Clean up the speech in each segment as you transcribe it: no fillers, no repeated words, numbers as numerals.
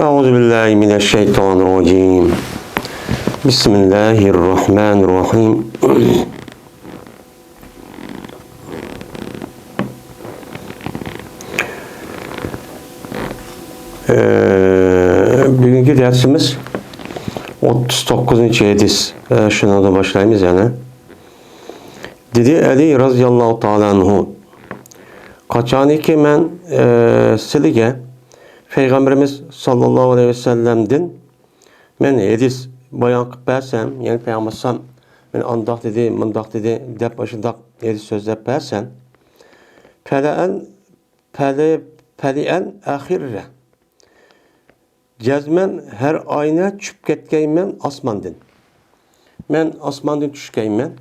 Euzubillahimineşşeytanirracim. Bismillahirrahmanirrahim. Bugünkü dersimiz 39. hadis. Şuna da başlayayız yani. Dedi Ali radıyallahu ta'ala anhu. Kaçaniki men silige Peygamberimiz sallallahu aleyhi ve sellem'den men hadis bayan qilib bersem, yani Peygambersam men andaq dedi, mındaq dedi, dep başındaq hadis sözlep bersem, peli'en ahirre. Cezmen her ayna çüp ketkeymen asmandın. Men asmandın düşkeymen.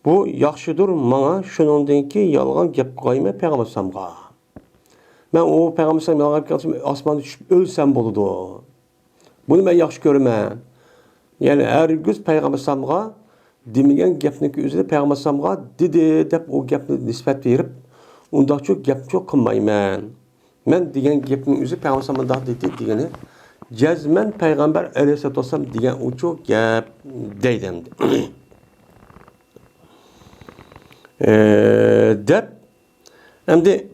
Bu yaxşıdır mana şunundan ki yalğan gep qoyma Peygambersamğa. Men o Peygambersam yalğan gep asmanda düşüp ölsem boludu. Bunu men yaxşı görmem. Yani her güz Peygambersamğa demigen gepniki üzerinde Peygambersamğa dedi dep o gepni nispet verip unda çok gep çok qılmayman. Men degan gepning o'zi Peygambersamğa da dedi degani cezmen Peygamber aleyhissalatu vesselam degan o çok gep deydi. Dep endi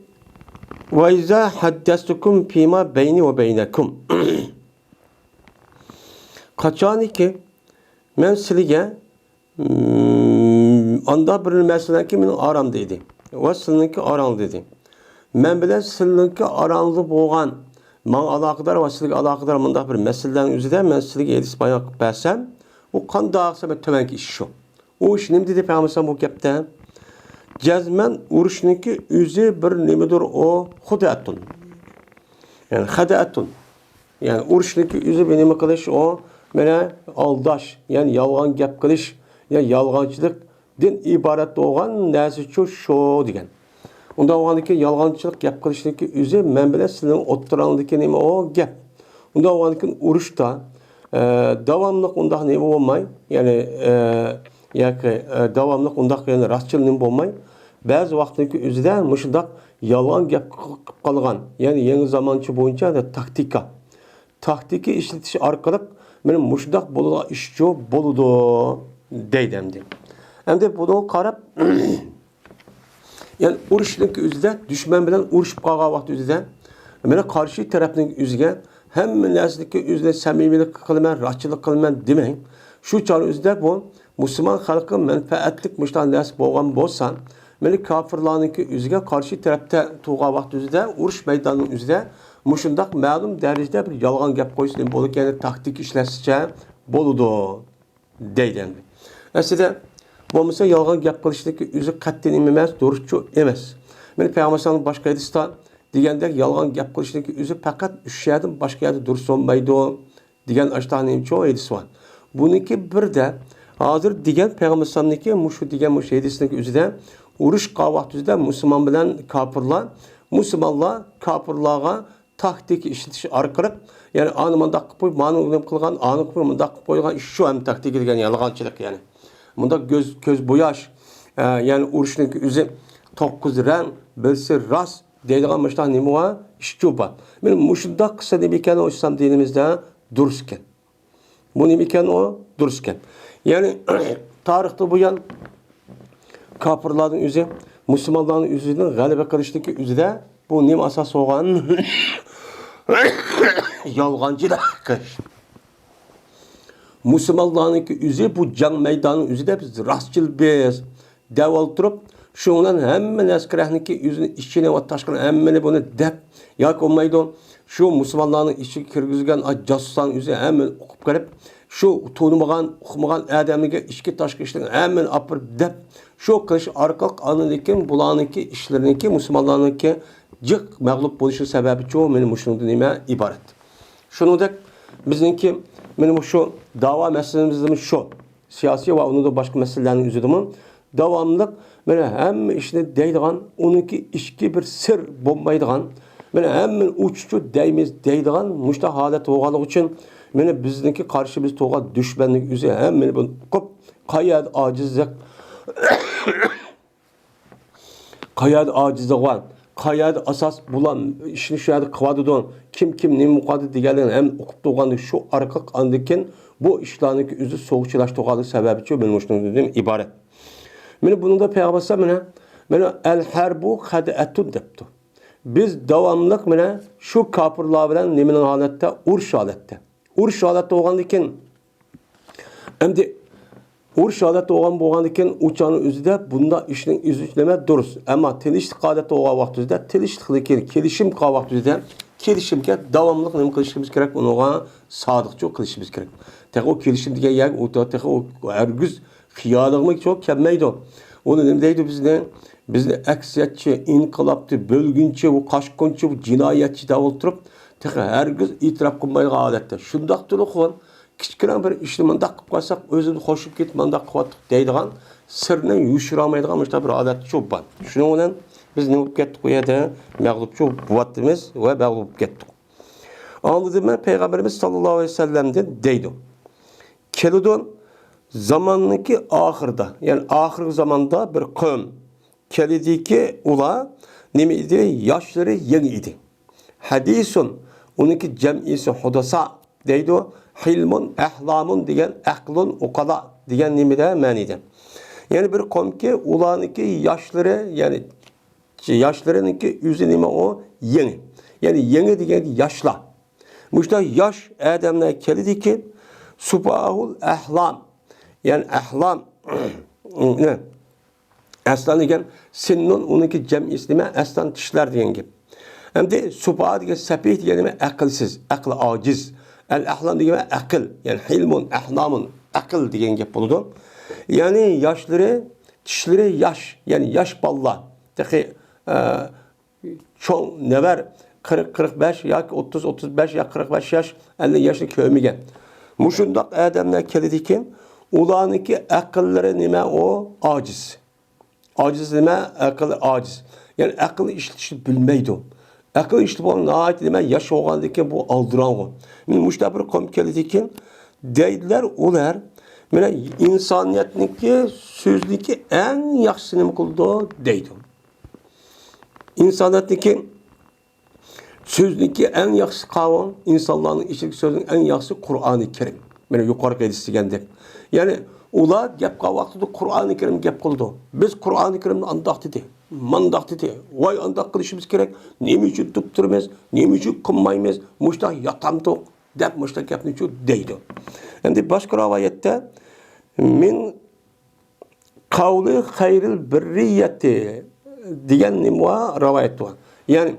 ve izâ haddestukum fîmâ beyni ve beynekum. Kaçani ki men sizge anda bir meseleki men aram dedi. Ve sizinki aram dedi. Men bilen sizinki aranlı bolgan man alaqadar ve sizge alaqadar mundaq bir meselelerin üzerinde men sizge hadis bayan qilib bersem, o qandaq sebep tövenki iş şu. O iş nima dedi Peygamber bu gapda? Cezmen uruşniki üzü bir nimedir o hudatun. Yani hudatun. Yani uruşniki üzü bir nime kılış o mene aldaş, yani yalğan gap kılış, yani yalğancılık din ibaret olgan nersi şu degen. Onda olgandaki yalğancılık gap kılışniki üzü men bilen sizin oturandaki nime o gap. Onda olgandaki uruşta davamlıq undaq nime olmay, yani davamlıq undaq yani rastçıl nime olmay. Bazı vaqtdaki üzüde muşundaq yalğan gap qilib qalgan, yani yeni zamançı boyunca da taktiki işletiş arkalık benim muşundaq boluğa işçi boludu deydemdi. Hem de bunu qarab yani uruşdaki üzüde düşman bilen uruşup qalğan vaqt üzüde mene karşı tarafning üzüge hem näsidiki üzüde samimilik qilman, rastçılık qilman demeyin. Şu çar üzüde bu Müslüman halkı menfaatlik muştan näs bolgan bolsa meni kafirlarniki üzüge karşı tarafta tuğan vaqt üzüde uruş meydanının üzüde muşundaq ma'lum derecede bir yalğan gap qoysun bolup yani taktik işlesice boludu deydi. Aslında bu yalğan gap qilishlik üzü qat'in emas, duruşçu emas. Meni Peygamberimiz başqa hadisda degende yalğan gap qilishlik üzü faqat 3 yerden başqa yerde duruş olmaydı degan aştahning çoğu hadis var. Buniki bir de hazır degen Peygamberimiz'niki muşu degen muş hadisniki üzüde uruş qavaq düzde Müslüman bilen Müslümanlar kafirlarga taktik işletiş arqılıq, yani anı mındaq qilib ma'lum qilgan, anı qilib mındaq qilib qo'ygan ish şu hem taktik degan yalğançılık yani. Bunda göz boyaş, yani uruşniki üzü 9 rang, bilsi rast deydigan muştaq nima var? İş şu var. Men muşundaq qilsa nima ekan o İslam dinimizde durus ekan. Bu nima ekan o durus ekan. Yani tarixda bu yan kafirlarning üzü, Müslümanların üzünden g'alaba qilishlik üzüde bu nima asas olgan? Yalğancılık. Müslümanlarning üzü bu can meydanının üzüde biz rastçıl biz deval turup şundan hemen askerahninki üzünü içine ve taşkın hemen bunu dep yak olmaydı. Şu Müslümanların içi kirgizgen casusların üzü hemen okup gelip şu tanımagan, okumagan adamlığa içki taşkı işlerini hemen apır dep şu kış arkalık anındaki bulanınki işlerinki Müslümanlarınki cık mağlup buluşu sebebi çoğu benim hoşumda nime ibaret. Şunu da bizimki benim şu dava meselemiz şu siyasi ve onun da başka meselelerin üzerinde devamlılık böyle hem işine deydiğen onunki işki bir sır bombaydiğen böyle hemen uçucu deyimiz deydiğen müştah halet olganlık için mene bizimki karşı biz toğa düşmanlık üzere hemen bunu kop kayad acizlik kayad acizlik var. qayerda asas bulan ishni shu yerda qilyotidi, kim nima qiladi deganlarni ham o'qib turganda shu orqa andikin bu ishlarniki o'zi sovuqchilashtirganlik sababicha men shundan iborat. Mana buningda payg'ambar mana al harbu xadiatun debdi. Biz davomli mana shu kofirlar bilan nimaning holatda urush holatda. Urush holatda bo'lgandan keyin endi urush holatda bo'lgandan keyin uçanın o'zida bunda ishning izlama durust. Ammo tinchlik holatda bo'lgan vaqtida tinchlik kelishim qilgan vaqtida kelishimga davomli nima qilishimiz kerak? Unga sodiqcha qilishimiz kerak. Taqa o kelishim degan yer o'ta o hargiz xiyolingmi çok kelmaydi. Onu nima deydi bizni aksiyatchi, inqilobchi, bo'lgunchi, bu qashqonchi, bu jinoyatchi deb o'tirib, taqa hargiz e'tirof qilmaydigan holatda. Shundoq turib kichkina bir ishni mundaq qilib qo'ysak, o'zini xo'shib ketib mundaq qilyapti deydigan sirni yushiramaydigan mana bir holat shu bor. Shuning bilan biz nima bo'lib ketdik bu yerda mag'lubchi bo'lyapmiz va mag'lub bo'lib ketdik. Anladımı Peygamberimiz sallallahu aleyhi ve sellem'den deydi. Keludun zamanniki ahırda, yani ahir zamanda bir kavm kelidiki ula nemiydi? Yaşları yeni idi. Hadisun, onunki cem'isi hudasa deydi. Hilmun, ahlamun diyen, aklun, ukala diyen nemide manide. Yani bir kavm ki ulanınki yaşları, yani yaşlarınki yüzü neme o yeni. Yani yeni diyen yaşla. Müşte yaş adamlar kelidi ki subahul ahlam. Yani ahlam ne? Aslan diyen sinnun onunki cem'isi neme? Aslan tişler diyen gibi. Hem de subah diyen sepih diyen neme? Akılsız, aklı aciz. El-ahlam diyen akıl. Yani hilmun, ahlamun, akıl diyen gibi buldu. Yani yaşları, tişleri yaş. Yani yaş balla. Deki çok never 40-45 ya 30-35 ya 45 yaş 50 yaşlı kömügen. Muşundak adamlar kelidi ki ulanınki akılları nime o aciz. Aciz nime akıl aciz. Yani akıl işletişi bilmeydi. Akıl işletişi olan ait nime yaş oğandaki bu aldıran o. Muşta bir kom kelidi ki deydiler olar mene insaniyetniki sözlüki en yaxşı nime kıldı deydi. İnsaniyetniki sözlüki en yaxşı kavun, insanların işlik sözünün en yaxşı Kur'an-ı Kerim. Mene yukarı edilsigendir. Yani ular gep kavaqtıda Kur'an-ı Kerim gep kıldı. Biz Kur'an-ı Kerim'de andak dedi. Mandak dedi. Vay andak kılışımız gerek. Nemi için tutturmaz, nemi için kılmayımız, muşta yatamdık, dep muşta gepni için deydi. Şimdi başka rivayette min kavli hayril birriyeti diyen nimva rivayet var. Yani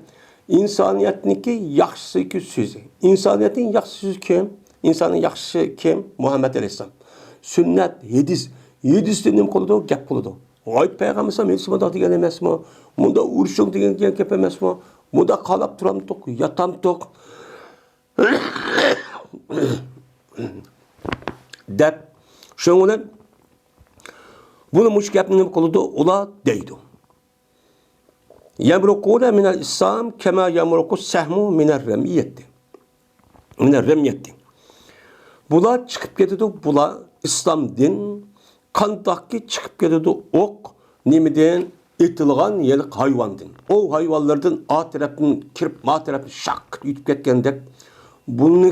insaniyetniki yaxşısı ki sözü. İnsaniyetin yaxşısı sözü kim? İnsanın yaxşısı kim? Muhammed Aleyhisselam. Sünnet, hadis. Hadis'te nima qiladi? Gap qiladi. Voy payg'ambar men degan emasmi? Bunda urishing degan gap emasmi? Bunda qalab turamdiq, yatamdiq. Deb shuning bilan buni mush gapni nima qiladi? Ular deydi. Yamruquna minel İslam kema yamruqus sahmu minel remiyetti. Minel remiyetti. Bular çıkıp ketidi, bular İslam din, qandaqki çıkıp ketidi ok, nimeden etilgan yelik hayvandın. O hayvanlardan A tarafından kirip ma tarafından şak yutib ketgandek bunu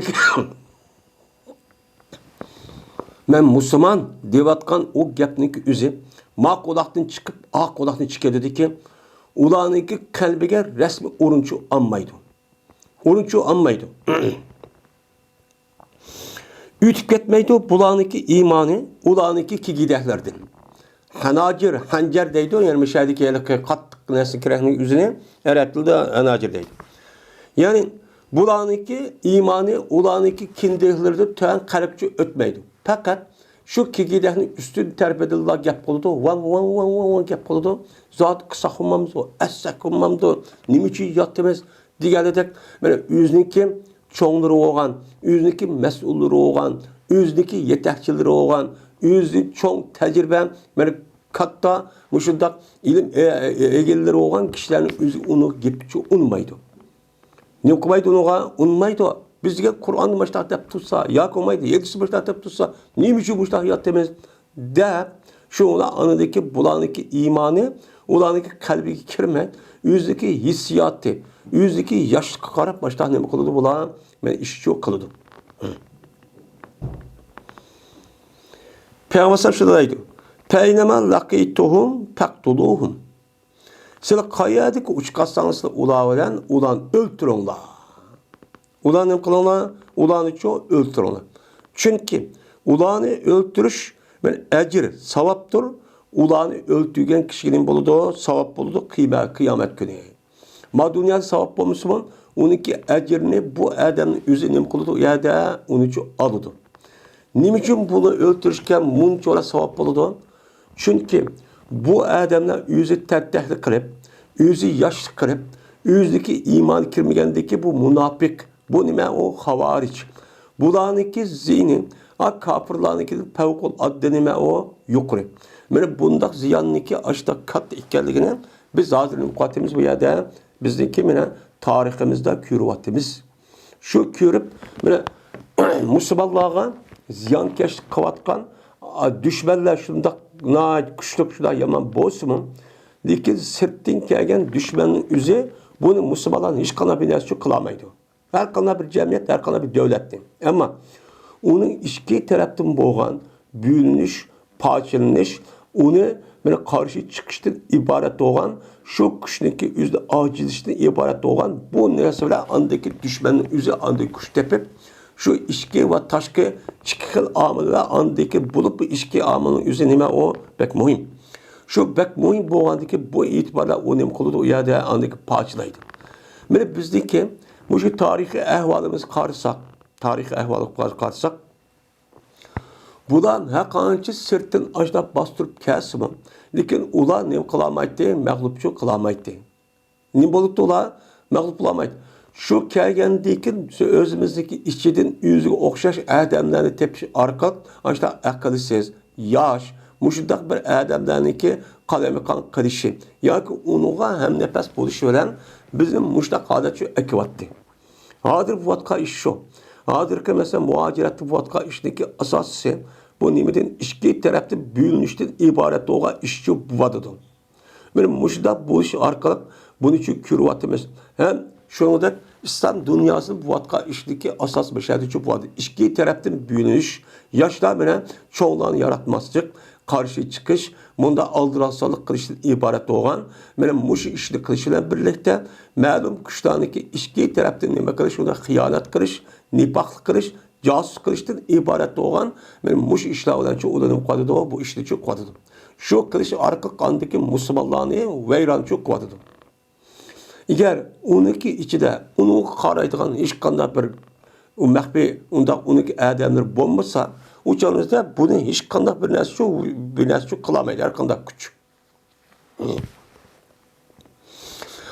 men Müslüman devatkan o gapniki o'zi ma qulaqdan chiqib A qulaqdan chiqadi dedi ularniki qalbiga rasmi o'rinchi olmaydi. O'rinchi olmaydi. Ütüp ketmeydi bularniki imani, ularniki kigidehlerdir. Hanacir, hancer deydi, yani müşahedeki kattık nesin kirehinin yüzüne, Arap dilde hanacir deydi. Yani bularniki imani, ularniki kindehlerdir, tüyen kalpçi ötmeydi. Fakat şu kigidehinin üstün terp edildiler gap koludu, van gap koludu, zat kısa olmamdı, essek olmamdı, nimiçi yattımız, diğerledek, yani yüzünki çoğunları oğan, yüzdeki mesulları oğan, yüzdeki yetekçileri oğan, yüzdeki çoğun tecrübe, yani katta, müşuddak ilim egelleri oğan kişilerin yüzü onu gepçi unmaydı. Ne okumaydı ona? Unmaydı. Bizge Kur'an'ı başta tep tutsa, ya komaydı, yedisi başta tep tutsa, neymiş bu başta hayat demez de, şu ona anadaki bulanıki imanı, ularniki qalbiga kirmay, o'zidagi hissiyoti, o'zidagi yoshlikka qarab boshqa nima qiladi bular? Men ishchi qiladi. Peygamber şöyle deydi. Peynema laqituhum taqtuluhum. Sizlar qayerdik uçqasanızlar ular bilan ularni o'ltiringlar. Ularni nima qilinglar? Ularni o'ltiringlar. Chunki ularni o'ltirish men ajr, savobdir. Ularni o'ltirgan kishining bo'ladi, savob bo'ladi qiyomat kuni. Ma dunyoda savob bo'lmasa, uniki ajrni bu odamning o'zi nima qiladi? U yerda uni uchun oladi. Nima uchun buni o'ltirishga munchola savob bo'ladi? Chunki bu odamlar o'zi tattahlik qilib, o'zi yoshlik qilib, o'zidagi iymon kirmagandagi bu munofiq, bu nima o xavarij. Bularniki zihni, kafirlarniki favqul addi nima o yuqori. Mana bundaq ziyonniki ashta katta ekanligini biz hozir muqaddimiz bu yerda bizniki mana tariximizda ko'ryapmiz. Shu ko'rib mana musulmonlarga ziyonkashlik qilayotgan düşmanlar shundoq kuchli shular yomon bo'lsin, lekin sirtdan kelgan dushmanning o'zi buni musulmonlar hech qanday bir narsa qila olmaydi. Har qanday bir jamiyat, har qanday bir davlatning. Ammo uning ikki tarafdan bo'lgan bo'linish, parchalanish, uni mana qarshi chiqishdan iborat bo'lgan, shu kuchniki o'zida ojizlikdan iborat bo'lgan bu narsalar andagi dushmanning o'zi andagi kuch tepib şu ishki va tashqi ikki xil omillar andagi bo'lib bu ishki omilning o'zi nima o bek muhim. Shu bek muhim bo'lgandiki bu e'tiborlar u nima qiladi u yerda andagi parchalaydi. Mana bizniki shu tarixiy ahvolimizni qarasak, bular har qancha sirtdan ajrab bostirib kelsin, lekin ular nima qila olmaydi, mag'lubchi qila olmaydi. Nima bo'libdi ular mag'lub qilolmaydi. Şu kelgendikin özümüzdeki işçiden yüzüge okşaş adamlarını tepiş arkat, işte akıllısız, yaş, muşundak bir adamlarını ki kalemi kan kırışı. Ya ki onuğa hem nefes buluşu veren bizim muşundak adet şu ekivattı. Hadir bu vatka iş şu. Hadir ki mesela muhaciret bu vatka işindeki asası bu nimetin işki tarafta büyülünüşten ibaret oğa işçi bu vadıdır. Benim muşundak bu iş arkalık bunu için kürvatımız. Hem şunu İslam dünyasının bu vatka işdeki asas meşahidi çok vardı. İki taraftan büyünüş, yaşlar bile çoğunluğunu yaratmazcık, karşı çıkış, bunda aldırasalık kılışın ibaret olan, benim muşu işini kılışıyla birlikte, malum kuşlarındaki iki taraftan nime kılış, ona hıyanet kılış, nipaklı kılış, casus kılıştan ibaret olan, benim muşu işler olan çok ulanım kadıdı o, bu işli çok kadıdı. Şu kılışı arka kandaki Müslümanlarını veyran çok kadıdı. Eğer onunki içinde onu qaraydigan hech qanday bir maxfiy undaq onunki adamlar bo'lmasa, o'shaningizda buni hech qanday bir narsa qilolmaydi, har qanday kuch.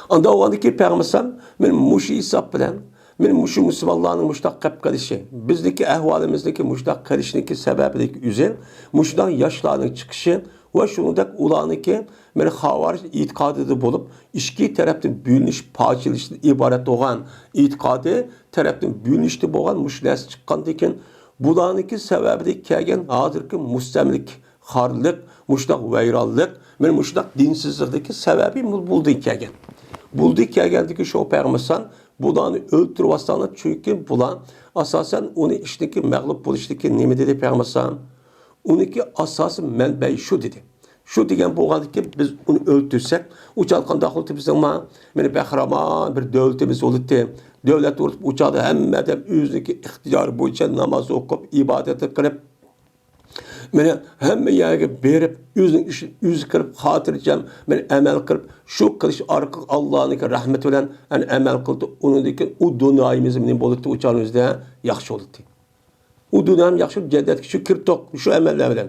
Anda o'g'andiki payg'ambar men mushi hisob bilan men mushi musulmonlarning mushtaq qilib qilishi, bizniki ahvolimizdagi mushtaq qilishniki sababidagi o'zi mushdan yoshlarning chiqishi ve şundak ulaniki men xavarij itiqadida bo'lib, ikki tarafdan bo'linish, parchalashdan iborat bo'lgan itiqadi tarafdan bo'linishda bo'lgan mushnas chiqqandan keyin bularniki sababida kelgan hozirgi mustamlik, xorlik, mushtaq vayronlik, men mushtaq dinsizlikdagi sababi bo'ldi kelgan. Bo'ldi kelgandiki shu payg'ambar bularni o'ltirib chunki bular asosan uni ishdagi mag'lub bo'lishdagi nima dedi payg'ambar? Uniki asası menbeyi şu dedi. Şu degan bo'lgandiki biz uni o'ltirsek, uçalqanda xulti bizning meni bahraman bir davlatimiz bo'ldi. Davlat urib uçadı hammadan o'ziniki ixtiyor bo'yicha namoz o'qib, ibodat qilib, meni hamma yerga berib, o'zining ishini o'zi qilib, xotirjam men amal qilib, shu qilish orqali Allohning rahmati bilan amal qildi. Uningdagi u dunyomiz men bo'ldi, uçanimizda yaxshi bo'ldi. U dönem yaxshi jaddatga shu kirtoq, shu amallar bilan.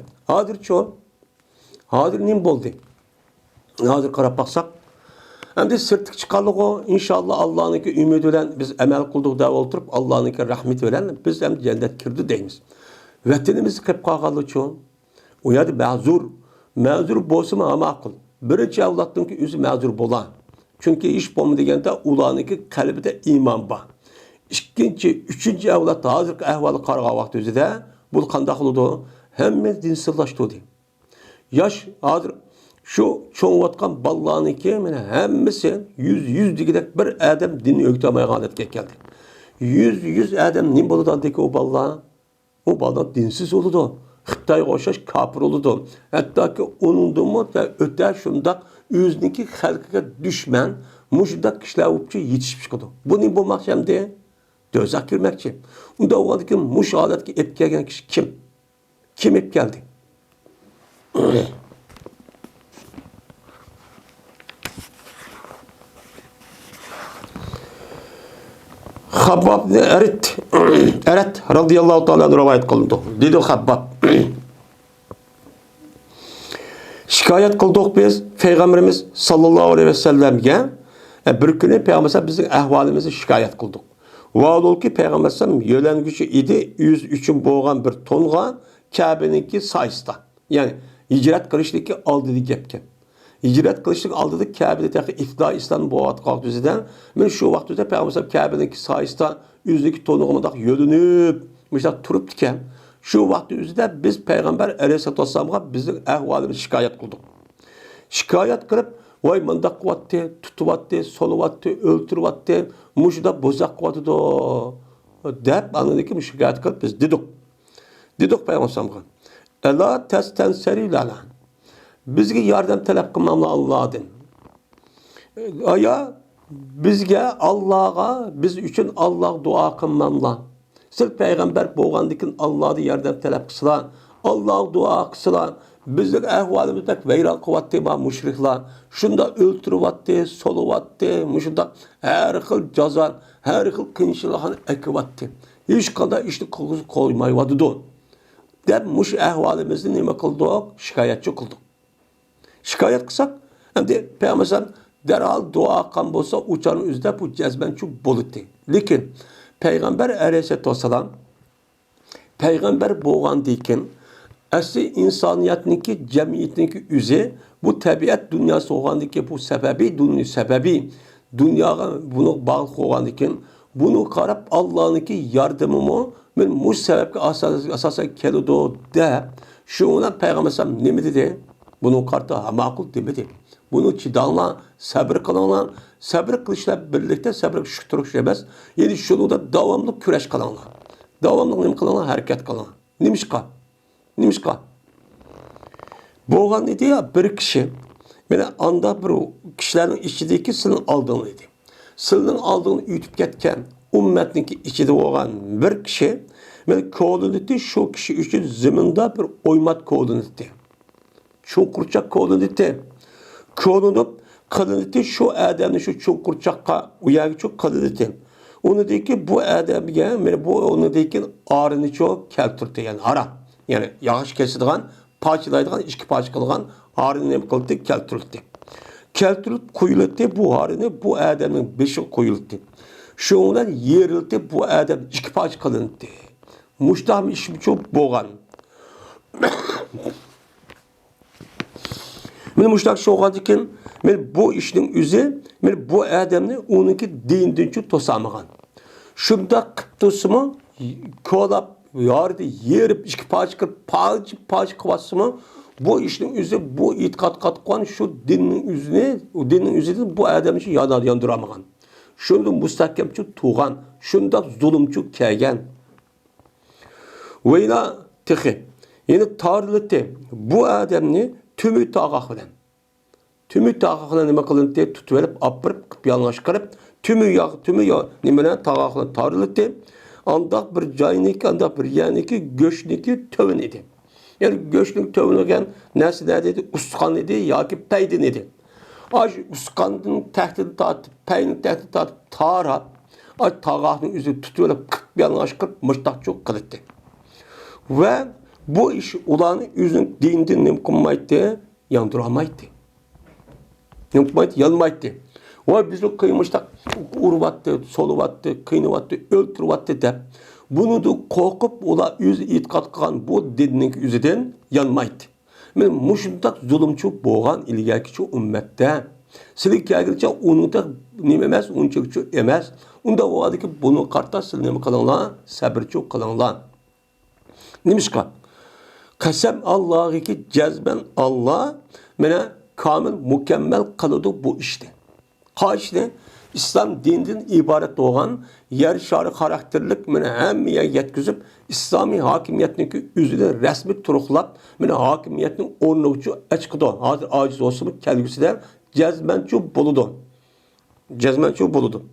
Hozir nim bo'ldi? Hozir qarab baqsaq, endi sirtlik chiqarliqo inshaalloh Allohning umidi bilan biz amal qildik deb o'tirib, Allohning rahmati bilan biz ham jannat kirdi deymiz. Vatanimiz qilib qolganlik uchun u yerda ma'zur bo'lsa ham ma'qul. Birinchi avlodning o'zi ma'zur bo'lar. Chunki ish bo'lmadiganda ularning qalbida iymon bor. İkinci, üçüncü avlat hazır ahvalı qarğan vaqt özüdə bu qandaq oldu? Həmmə dinsizlaşdı. Yaş hazır Şu çoğunlatkan ballarınki hemmisi yüz digidek bir adam dinini öğütemeye aletke geldi. Yüz adam ne boludan ki o ballar? O ballar dinsiz oldu. Xitayga o'xshash kafir oldu. Hatta ki onun dumu da öte şunda yüzdeki halkıga düşman muşdak kişiler upçu yetişip çıkıyordu. Bu ne bu mahşemde? Dözak girmekçi. Unda o adı ki muş aletki ep gelgen kişi kim? Kim ep geldi? Habbab ne Eret Eret radıyallahu ta'ala rivayet kılındı. Dedi Habbab. Şikayet kıldık biz Peygamberimiz sallallahu aleyhi ve sellem'ge bir günü Peygamber bizim ahvalimizi şikayet kıldık. Vaadol ki Peygamber sallam yölengücü idi 103'ün boğan bir tonga Kabe'ninki sayısta. Yani hicret kılıştaki aldığı gepken. Hicret kılışlık aldığı Kabe'de teki ifla İslam boğat kalktı üzerinden. Ben şu vaxtda Peygamber sallam Kabe'ninki sayısta yüzdeki tonğamadak yölünüp mesela turup diken. Şu vakti üzerinde biz Peygamber Aleyhisselatü Vesselam'a bizim ahvalimizi şikayet kıldık. Şikayet kılıp vay mındak kıvattı, tutuvattı, soluvattı, öldürüvattı, muşda bozak kıvattı da deyip anladaki şikayet kılıp biz dedik. Dedik Peygamber Vesselam'a. Ela testenseri lana. Bizge yardım talep kılmamla Allah'ın. Aya bizge Allah'a, biz için Allah dua kılmamla. Sırf Peygamber boğandikin Allah'ı yardım talep kısılan, Allah'a dua kısılan, bizlik ahvalımızda veyran kıvattı ma müşrikler, şunda öldürüvattı, soluvattı, şunda her xil cazar, her xil kınşılığını ekivattı. Hiç kadar işte koymayıvadı da. Dep muş ahvalimizni nima kıldık? Şikayetçi kıldık. Şikayet kılsak, hem de Peygamber derhal dua kan bolsa uçanın üzerinde bu cezben çok bolutti. Lakin Peygamber Aleyhisselatü Vesselam Peygamber boğan deyken asli insaniyetninki, cemiyetninki üze bu tabiat dünyası oğandaki bu sebebi dünyaya bunu bağlı oğandaki bunu karab Allah'ınki yardımımı ben bu sebeple asasen keludu de şuna Peygamber Aleyhisselam ne mi dedi? Bunun kartı makul demedi. Bunu çıdanla, sabır kılanlar, sabır kılışla birlikte sabır şükürlük emez. Yani şunu da devamlı küreş kılanlar. Devamlı ne kılanlar? Hareket kılanlar. Nimişka? Nimişka? Boğan dedi ya bir kişi, yani anda bir kişilerin içindeki sılın aldığını dedi. Sılın aldığını ütüp ketken, ümmetninki içinde olan bir kişi, yani koğlunu şu kişi için zeminde bir oymat koğlunu dedi. Çok kurçak koğlunu dedi. Koğlunup kılınıtı şu adamın şu çok kurçakka uyağı çok kılınıtı. Onu dedi ki bu adam yani bu onu dedi ki ağrını çok keltirdi yani ara. Yani yağış kesildiğin parçalaydığı iki parçalıgan ağrını ne kıldı keltirdi. Keltirip koyuldu bu ağrını bu adamın beşi koyuldu. Şundan yerildi bu adam iki parça kılındı. Muştahım işim çok boğan. Men muştak şoğadıken men bu işin üzü men bu adamni onunki dindinçi tosamıgan. Şunda kıptısımı kolap yardı yerip iki parça kıvasımı bu işin üzü bu itikat katkan şu dinin üzüne o dinin üzüne bu adam için yandıramıgan. Şunda müstahkemçi tuğan, şunda zulümçü kegen. Veyna tıxı. Yani tarihte bu adamni tümü tağaq bilen. Tümü tağaqla nima qılındı deb tutub elib, apırıb, qıp yanlışqırıb, tümü yağ nima bilen tağaqla tarıldı. Andaq bir joyniki, andaq bir yaniki, göşniki tövün idi. Yani göşnük tövün olgan narsa dedi, usqan idi yoki paydin idi. Aj usqanın təhdini tatıb, payının təhdini tatıb tarab, aj tağaqın üzü tutub elib, qıp yanlışqırıb, mırtaq çok qılıdı. Ve bu iş ulanın yüzün dindin nemkunmaydı, yandıramaydı. Nemkunmaydı, yanmaydı. Ve bizim kıymıştak, urvattı, soluvattı, kıyınıvattı, öldürüvattı de. Bunu da korkup ula yüz itikat kılan bu dinin yüzüden yanmaydı. Men muşundak zulümçü boğan ilgili ümmette. Silik gelgiçe onu da nememez, onu çekçü emez. Onda o adı ki bunu kartta silnemi kılanlar, sabırçı kılanlar. Nimişka? Kasem Allah'ı ki cezben Allah mene kamil, mükemmel kılıdı bu işte. Karşıda İslam dininden ibaret olan yer şarı karakterlik mene hemmeye yetkizip İslami hakimiyetindeki üzüde resmi turuklap mene hakimiyetinin ornucu açıkıdı. Hazır aciz olsun kelgisi de cezmençu buludu. Cezmençu buludu.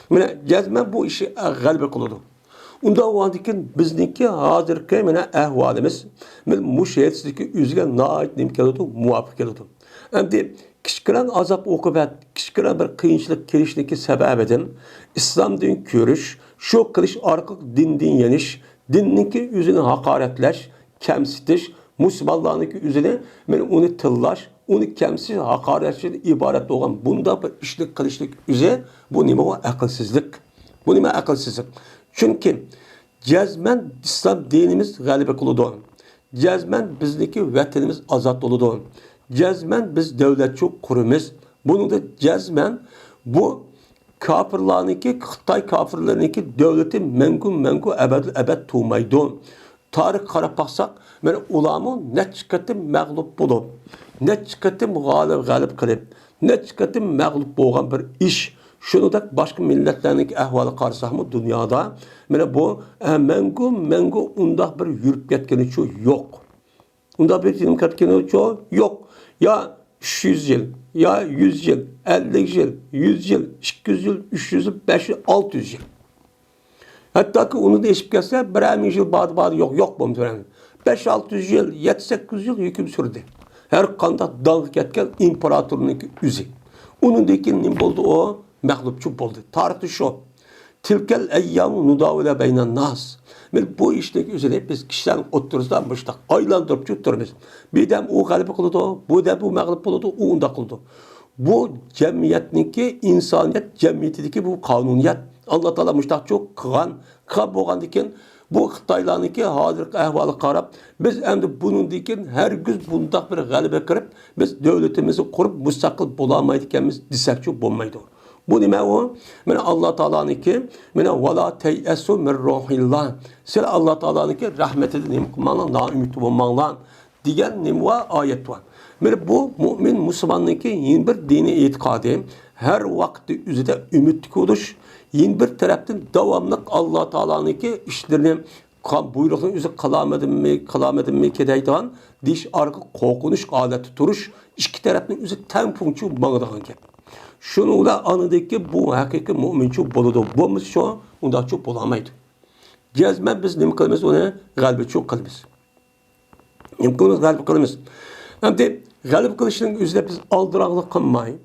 Mene cezmen bu işi galbe kılıdı. Unda o andikin bizniki hazırki mene ehvalimiz mene müşehetsizlik üzüge naait nim keludi, muvafık keludi. Hem de kişkiren azap okubat, kişkiren bir kıyınçılık kirişindeki sebebidim İslam din görüş, şu kılış arka din yeniş, dinninki yüzünü hakaretleş, kemsitiş, Müslümanlarınki yüzüne men onu tıllaş, onu kemsiz hakaretçiden ibaret olan bunda bir işlik kılışlık yüze bu nime o akılsızlık. Bu nime akılsızlık. Çünkü cezmen İslam dinimiz galibe kılıdı. Cezmen bizdeki vatanimiz azat oludu. Cezmen biz devletçi kurumuz. Bunu da cezmen bu kafirlarınki, Xitay kafirlarınki devleti mengu ebed tuğmaydı. Tarih qarab baxsaq, men ulamı ne çıkartım mağlup bulup, ne çıkartım galip kılıp, ne çıkartım mağlup boğan bir iş. Şunu da başka milletlerindeki ahvalı qarasaq mı dünyada, men bu mengu undaq bir yürüp getkeni çoğu yok. Undaq bir yürüp getkeni çoğu yok. Ya 300 yıl, ya 100 yıl, 50 yıl, 100 yıl, 200 yıl, 300 yıl, 500 yıl, 600 yıl. Hatta ki onu da eşip gelse bir yıl bağlı yok bu tören. 5-600 yıl, 7-800 yıl hüküm sürdü. Her kanda dağlık etken imparatorluğun üzü. Onun deki ne oldu o? Məğlubçu oldu. Tarihte şu. Tilkel eyyam nudavile beynen nas. Bu işteki üzere biz kişilerin oturuzdan başladık. Aylandırıp tutturuz. Bir dem o galip kıldı, bu dem bu mağlup oldu, o onda kıldı. Bu cemiyetindeki, insaniyet cemiyetindeki bu kanuniyet. Allah Teala müştak çok kıgan boğan diken bu Xitaylarınki hazır ahvalı qarab biz endi bunun diken her gün bundaq bir galibe kırıp biz devletimizi kurup müstakil bulamaydı ikimiz disakçı bulmaydı. Bu nime o? Mene Allah Teala'nınki mene vela teyesu min ruhillah. Sen Allah Teala'nınki rahmeti nim kılmanla na ümit olmanla diyen nimva ayet var. Mene bu mümin Müslümanınki yeni bir dini itikadı her vakti üzerinde ümit kuruş. Yeni bir taraftan devamlı Allah Teala'nınki işlerini buyruğun üzeri kalamedim mi kedeydan diş arka korkunuş aleti duruş iki tarafın üzeri tempunçu bağdağın gep. Şunu da anıdaki bu hakiki müminçu buludu. Bu şu onda çok bulamaydı. Cezmen biz ne kılımız ona galibi çok kılımız. Ne kılımız galibi kılımız. Hem de galip kılışının üzerine biz aldıraqlı kılmayın.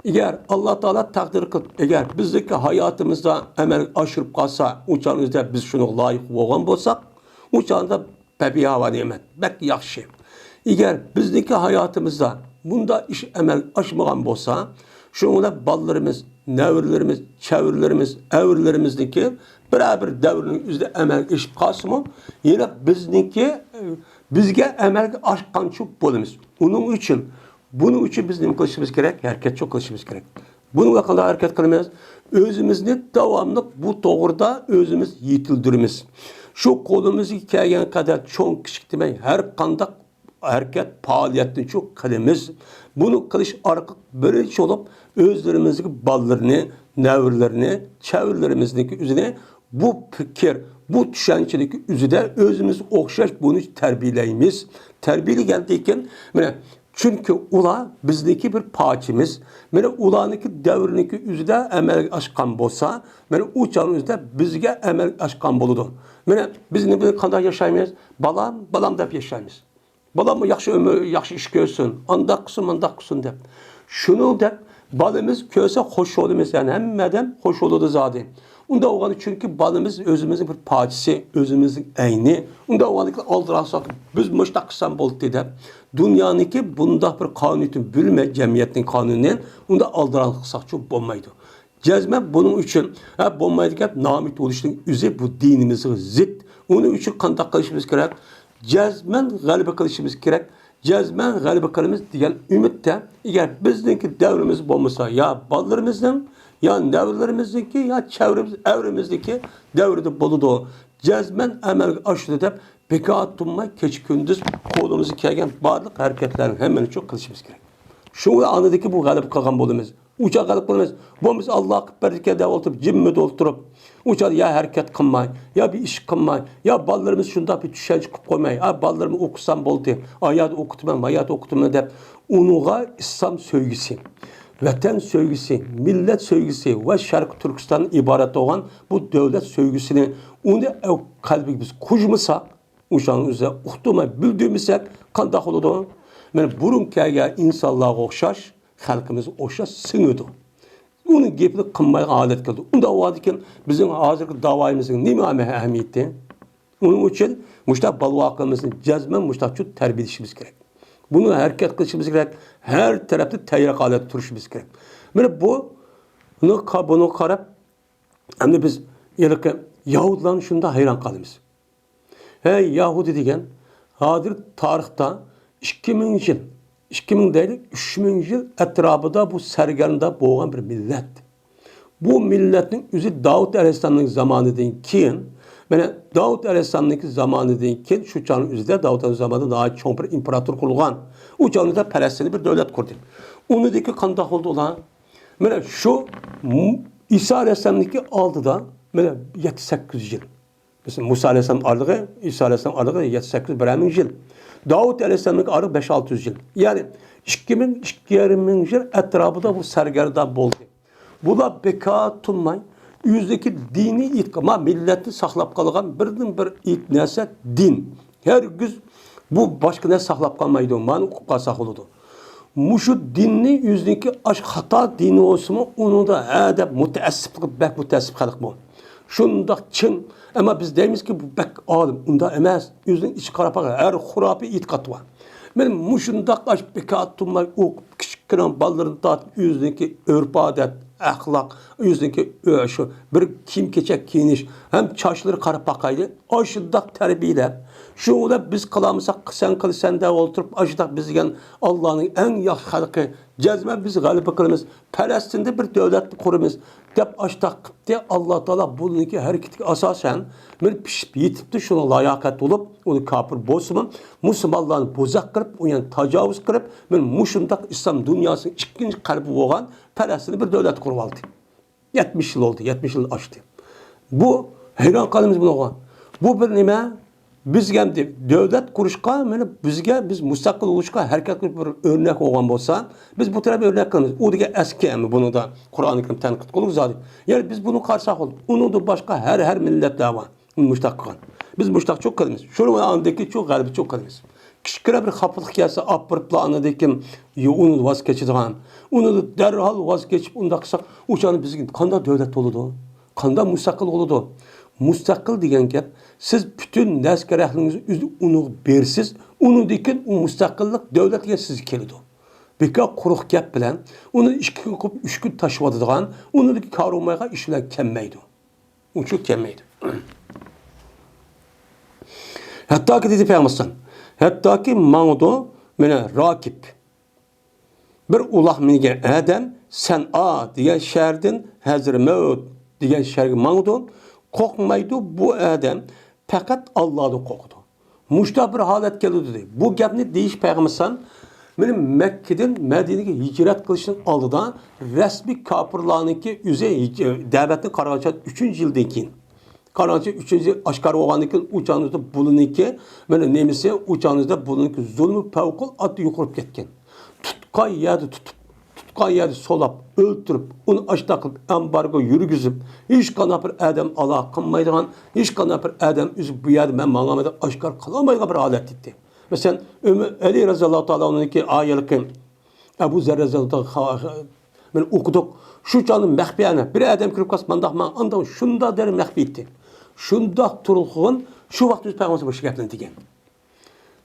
Eğer Allah Teala takdir kıl, eğer bizdeki hayatımızda emel aşırıp kalsa, uçağımızda biz şunu layık olan bolsak, uçağında bebi hava nimet, belki yaxşı. Eğer bizdeki hayatımızda bunda iş emel aşmagan bolsa, şunu da ballarımız, nevirlerimiz, çevirlerimiz, evirlerimizdeki beraber devrinin üzerinde emel iş kalsın mı, yine bizge emel aşkan çok bolumuz. Bunun için biz ne kılışımız gerek? Hareket çok kılışımız gerek. Bunun hakkında hareket kılmayız. Özümüzü devamlı bu doğruda özümüz yitildirimiz. Şu kolumuzu hikayen kadar çok küçük demeyin. Her kandak hareket faaliyetini çok kılımız. Bunu kılış arka böyle olup özlerimizdeki ballarını, nevirlerini, çevirlerimizdeki üzerine bu fikir, bu düşüncelik üzerinde özümüz okşaş bunu terbiyeleyimiz. Terbiyeli geldiyken çünkü ula bizdeki bir parçamız. Mene ulaniki devriniki üzerinde emel aşkan bolsa, mene uçağın üzerinde bizge emel aşkan boludu. Mene biz ne bir kadar yaşaymayız? Balam da yaşaymayız. Balam mı yaxşı ömür, yaxşı iş görsün, andak kısın de. Şunu da balımız köse hoş olumuz yani hemmeden hoş oludu zaten. Onda oğlanı çünkü balımız özümüzün bir parçası, özümüzün eyni. Onda oğlanı aldırarsak biz müştaksan bol dedi. Dünyanınki bunda bir kanuniyetin bölme cemiyetin kanununun onda aldırarsak çok olmaydı. Cezme bunun için hep olmaydı ki namit oluştuğun üzeri bu dinimize zıt. Onun için kandak kılışımız gerek. Cezmen galibe kılışımız gerek. Cezmen galibe kılımız diyen ümitte eğer bizdeki devrimiz olmasa ya ballarımızdan ya nevrlerimizdeki ya çevremiz, evrimizdeki devrede boludu. Cezmen emel aşırı dep bekat tunma keç gündüz kolumuzu kelgen barlık hareketlerin hemen çok kılışımız gerek. Şunu anladık ki bu galip kalkan bolumuz. Uçak galip bolumuz. Bu biz Allah'a kıpırdık de oturup cimmi doldurup uçak ya hareket kılmay, ya bir iş kılmay, ya ballarımız şunda bir düşen çıkıp koymay, ya ballarımı okusam boldu, ayat okutmam, ayat okutumam dep unuğa İslam sevgisi, vatan sevgisi, millet sevgisi ve Şarkı Türkistan'ın ibaret olan bu devlet sevgisini onu kalbimiz kujmasa, uşağın üzerine uhtuma bildiğimizsek kandak oldu. Yani burun kelgen insanlığa okşaş, halkımız okşaş sınıyordu. Onun gepini kılmaya adet kıldı. Onda o adıken bizim hazırki davayımızın ne mi ehemmiyeti? Onun için müştak balvakımızın cezmen müştak çok terbiye edişimiz gerek. Bunu hareket kılışımız gerek. Her tarafta teyrak alet turuşumuz gerek. Yani bunu karab hem de biz Yahudilerin şunda hayran kalımız. Hey Yahudi degen hadir tarihte 2000 yıl, 2000 değil 3000 yıl etrafında bu sergarında boğan bir millet. Bu milletin yüzü Davut Aleyhisselam'ın zamanıdan keyin, yani Davut Aleyhisselam'ın zamanıdan keyin şu çağın yüzünde Davut Aleyhisselam'ın zamanında daha çok bir imparator kurulgan. O çağında Palestin'de bir devlet kurdu. Onu deki kandak oldu olan, yani şu İsa Aleyhisselam'ın aldıda, yani 7-8 yıl. Mesela Musa Aleyhisselam ardığı, İsa Aleyhisselam ardığı 7-8 yıl. Davut Aleyhisselam'ın ardığı 5-600 yıl. Yani 2000 yıl etrafında bu sergarda boldu. Bula beka tunmay, yüzdeki dini itkama milleti saklap kalıgan birden bir itnese din. Her güz bu başka ne saklap kalmaydı, mani hukukka saklıydı. Muşu dinni yüzdeki aşk hata dini olsun mu, onu da edep müteessiplik, bek müteessip kalık bu. Şunda çın, ama biz deyimiz ki bu bek alim, onda emez, yüzünün içi karapa, her hurapi itkat var. Benim muşunda aşk beka tunmay, o küçük kıran ballarını dağıtıp yüzdeki örf adet, ahlak, yüzdeki şu bir kim keçek kiyiniş, hem çarşıları karapakaydı, aşıdak terbiyeler. Şu da biz kılamızsak sen kıl sen de oturup aşıdak bizgen Allah'ın en yaş halkı cezme biz galiba kılımız. Palestin'de bir devlet kurumuz. Dep aşıdak de Allah Teala bununki hareketi asasen bir pişip yitipti şuna layakat olup onu kapır bozma Müslümanların bozak kırıp o yani tacavüz kırıp ben muşundak İslam dünyasının ikinci kalbi olan Palestin'de bir devlet kurup aldı. 70 yıl oldu. 70 yıl açtı. Bu hayran kalımız buna olan. Bu bir nime bizge devlet kuruşka biz müstakil oluşka herkes bir örnek olan bolsa biz bu tarafı örnek kılırız. O dige eski mi bunu da Kur'an-ı Kerim tenkit kılır zaten. Yani biz bunu karşısak olduk. Onu da başka her millet daha var. Müştak kılan. Biz müştak çok kılımız. Şunu andaki çok galibi çok kılımız. Kişkire bir kapılık gelse apırıpla anladık onu vazgeçidigan. Onu da derhal vazgeçip onda kısak uçanı bizgin kanda devlet oludu. Kanda müstakil oludu. Müstakil degen gap siz bütün neskerahlingizni onu bersiz, onu dikin o müstakillik devletga siz kelidi. Beka quruq gap bilan uni 2 kun qilib 3 kun tashiyotadigan, uni karomayga ishlar kelmaydi. Uncha kelmaydi. Hattoki dedi Peygamber, hattoki mağdu mena rakip bir uloq mingan adam San'a degan shahardan Hazramaut degan shaharga mağdu. Korkmaydı bu adam fakat Allah'ı korktu. Muşta bir halet geldi dedi. Bu gapni deyiş Peygamber'san benim Mekke'den Medine'ye hicret kılışının aldıdan resmi kapırlarınki yüze davetini Karacaat 3. yıldan keyin. Karacaat 3. yıl aşkar olanınki uçağınızda bulununki böyle nemisi uçağınızda bulununki zulmü pevkul atı yukarıp ketken. Tutkay yerde tutup yeri solap, öldürüp, onu aşağı kılıp, ambargo yürügüzüp, hiç kana bir adam Allah kılmaydıgan, hiç kana bir adam üzüp bu yerde ben mağamada aşkar kılamaydıgan bir alet etti. Mesela Ali Razallahu Teala onun ki ayılıkı, Ebu Zer Razallahu Teala ben okuduk, şu canın mehbiyane, bir adam kırıp kasmandak man, andan şunda derim mehbi etti. Şunda turulğun, şu vakti biz Peygamber'e başı geplen degen.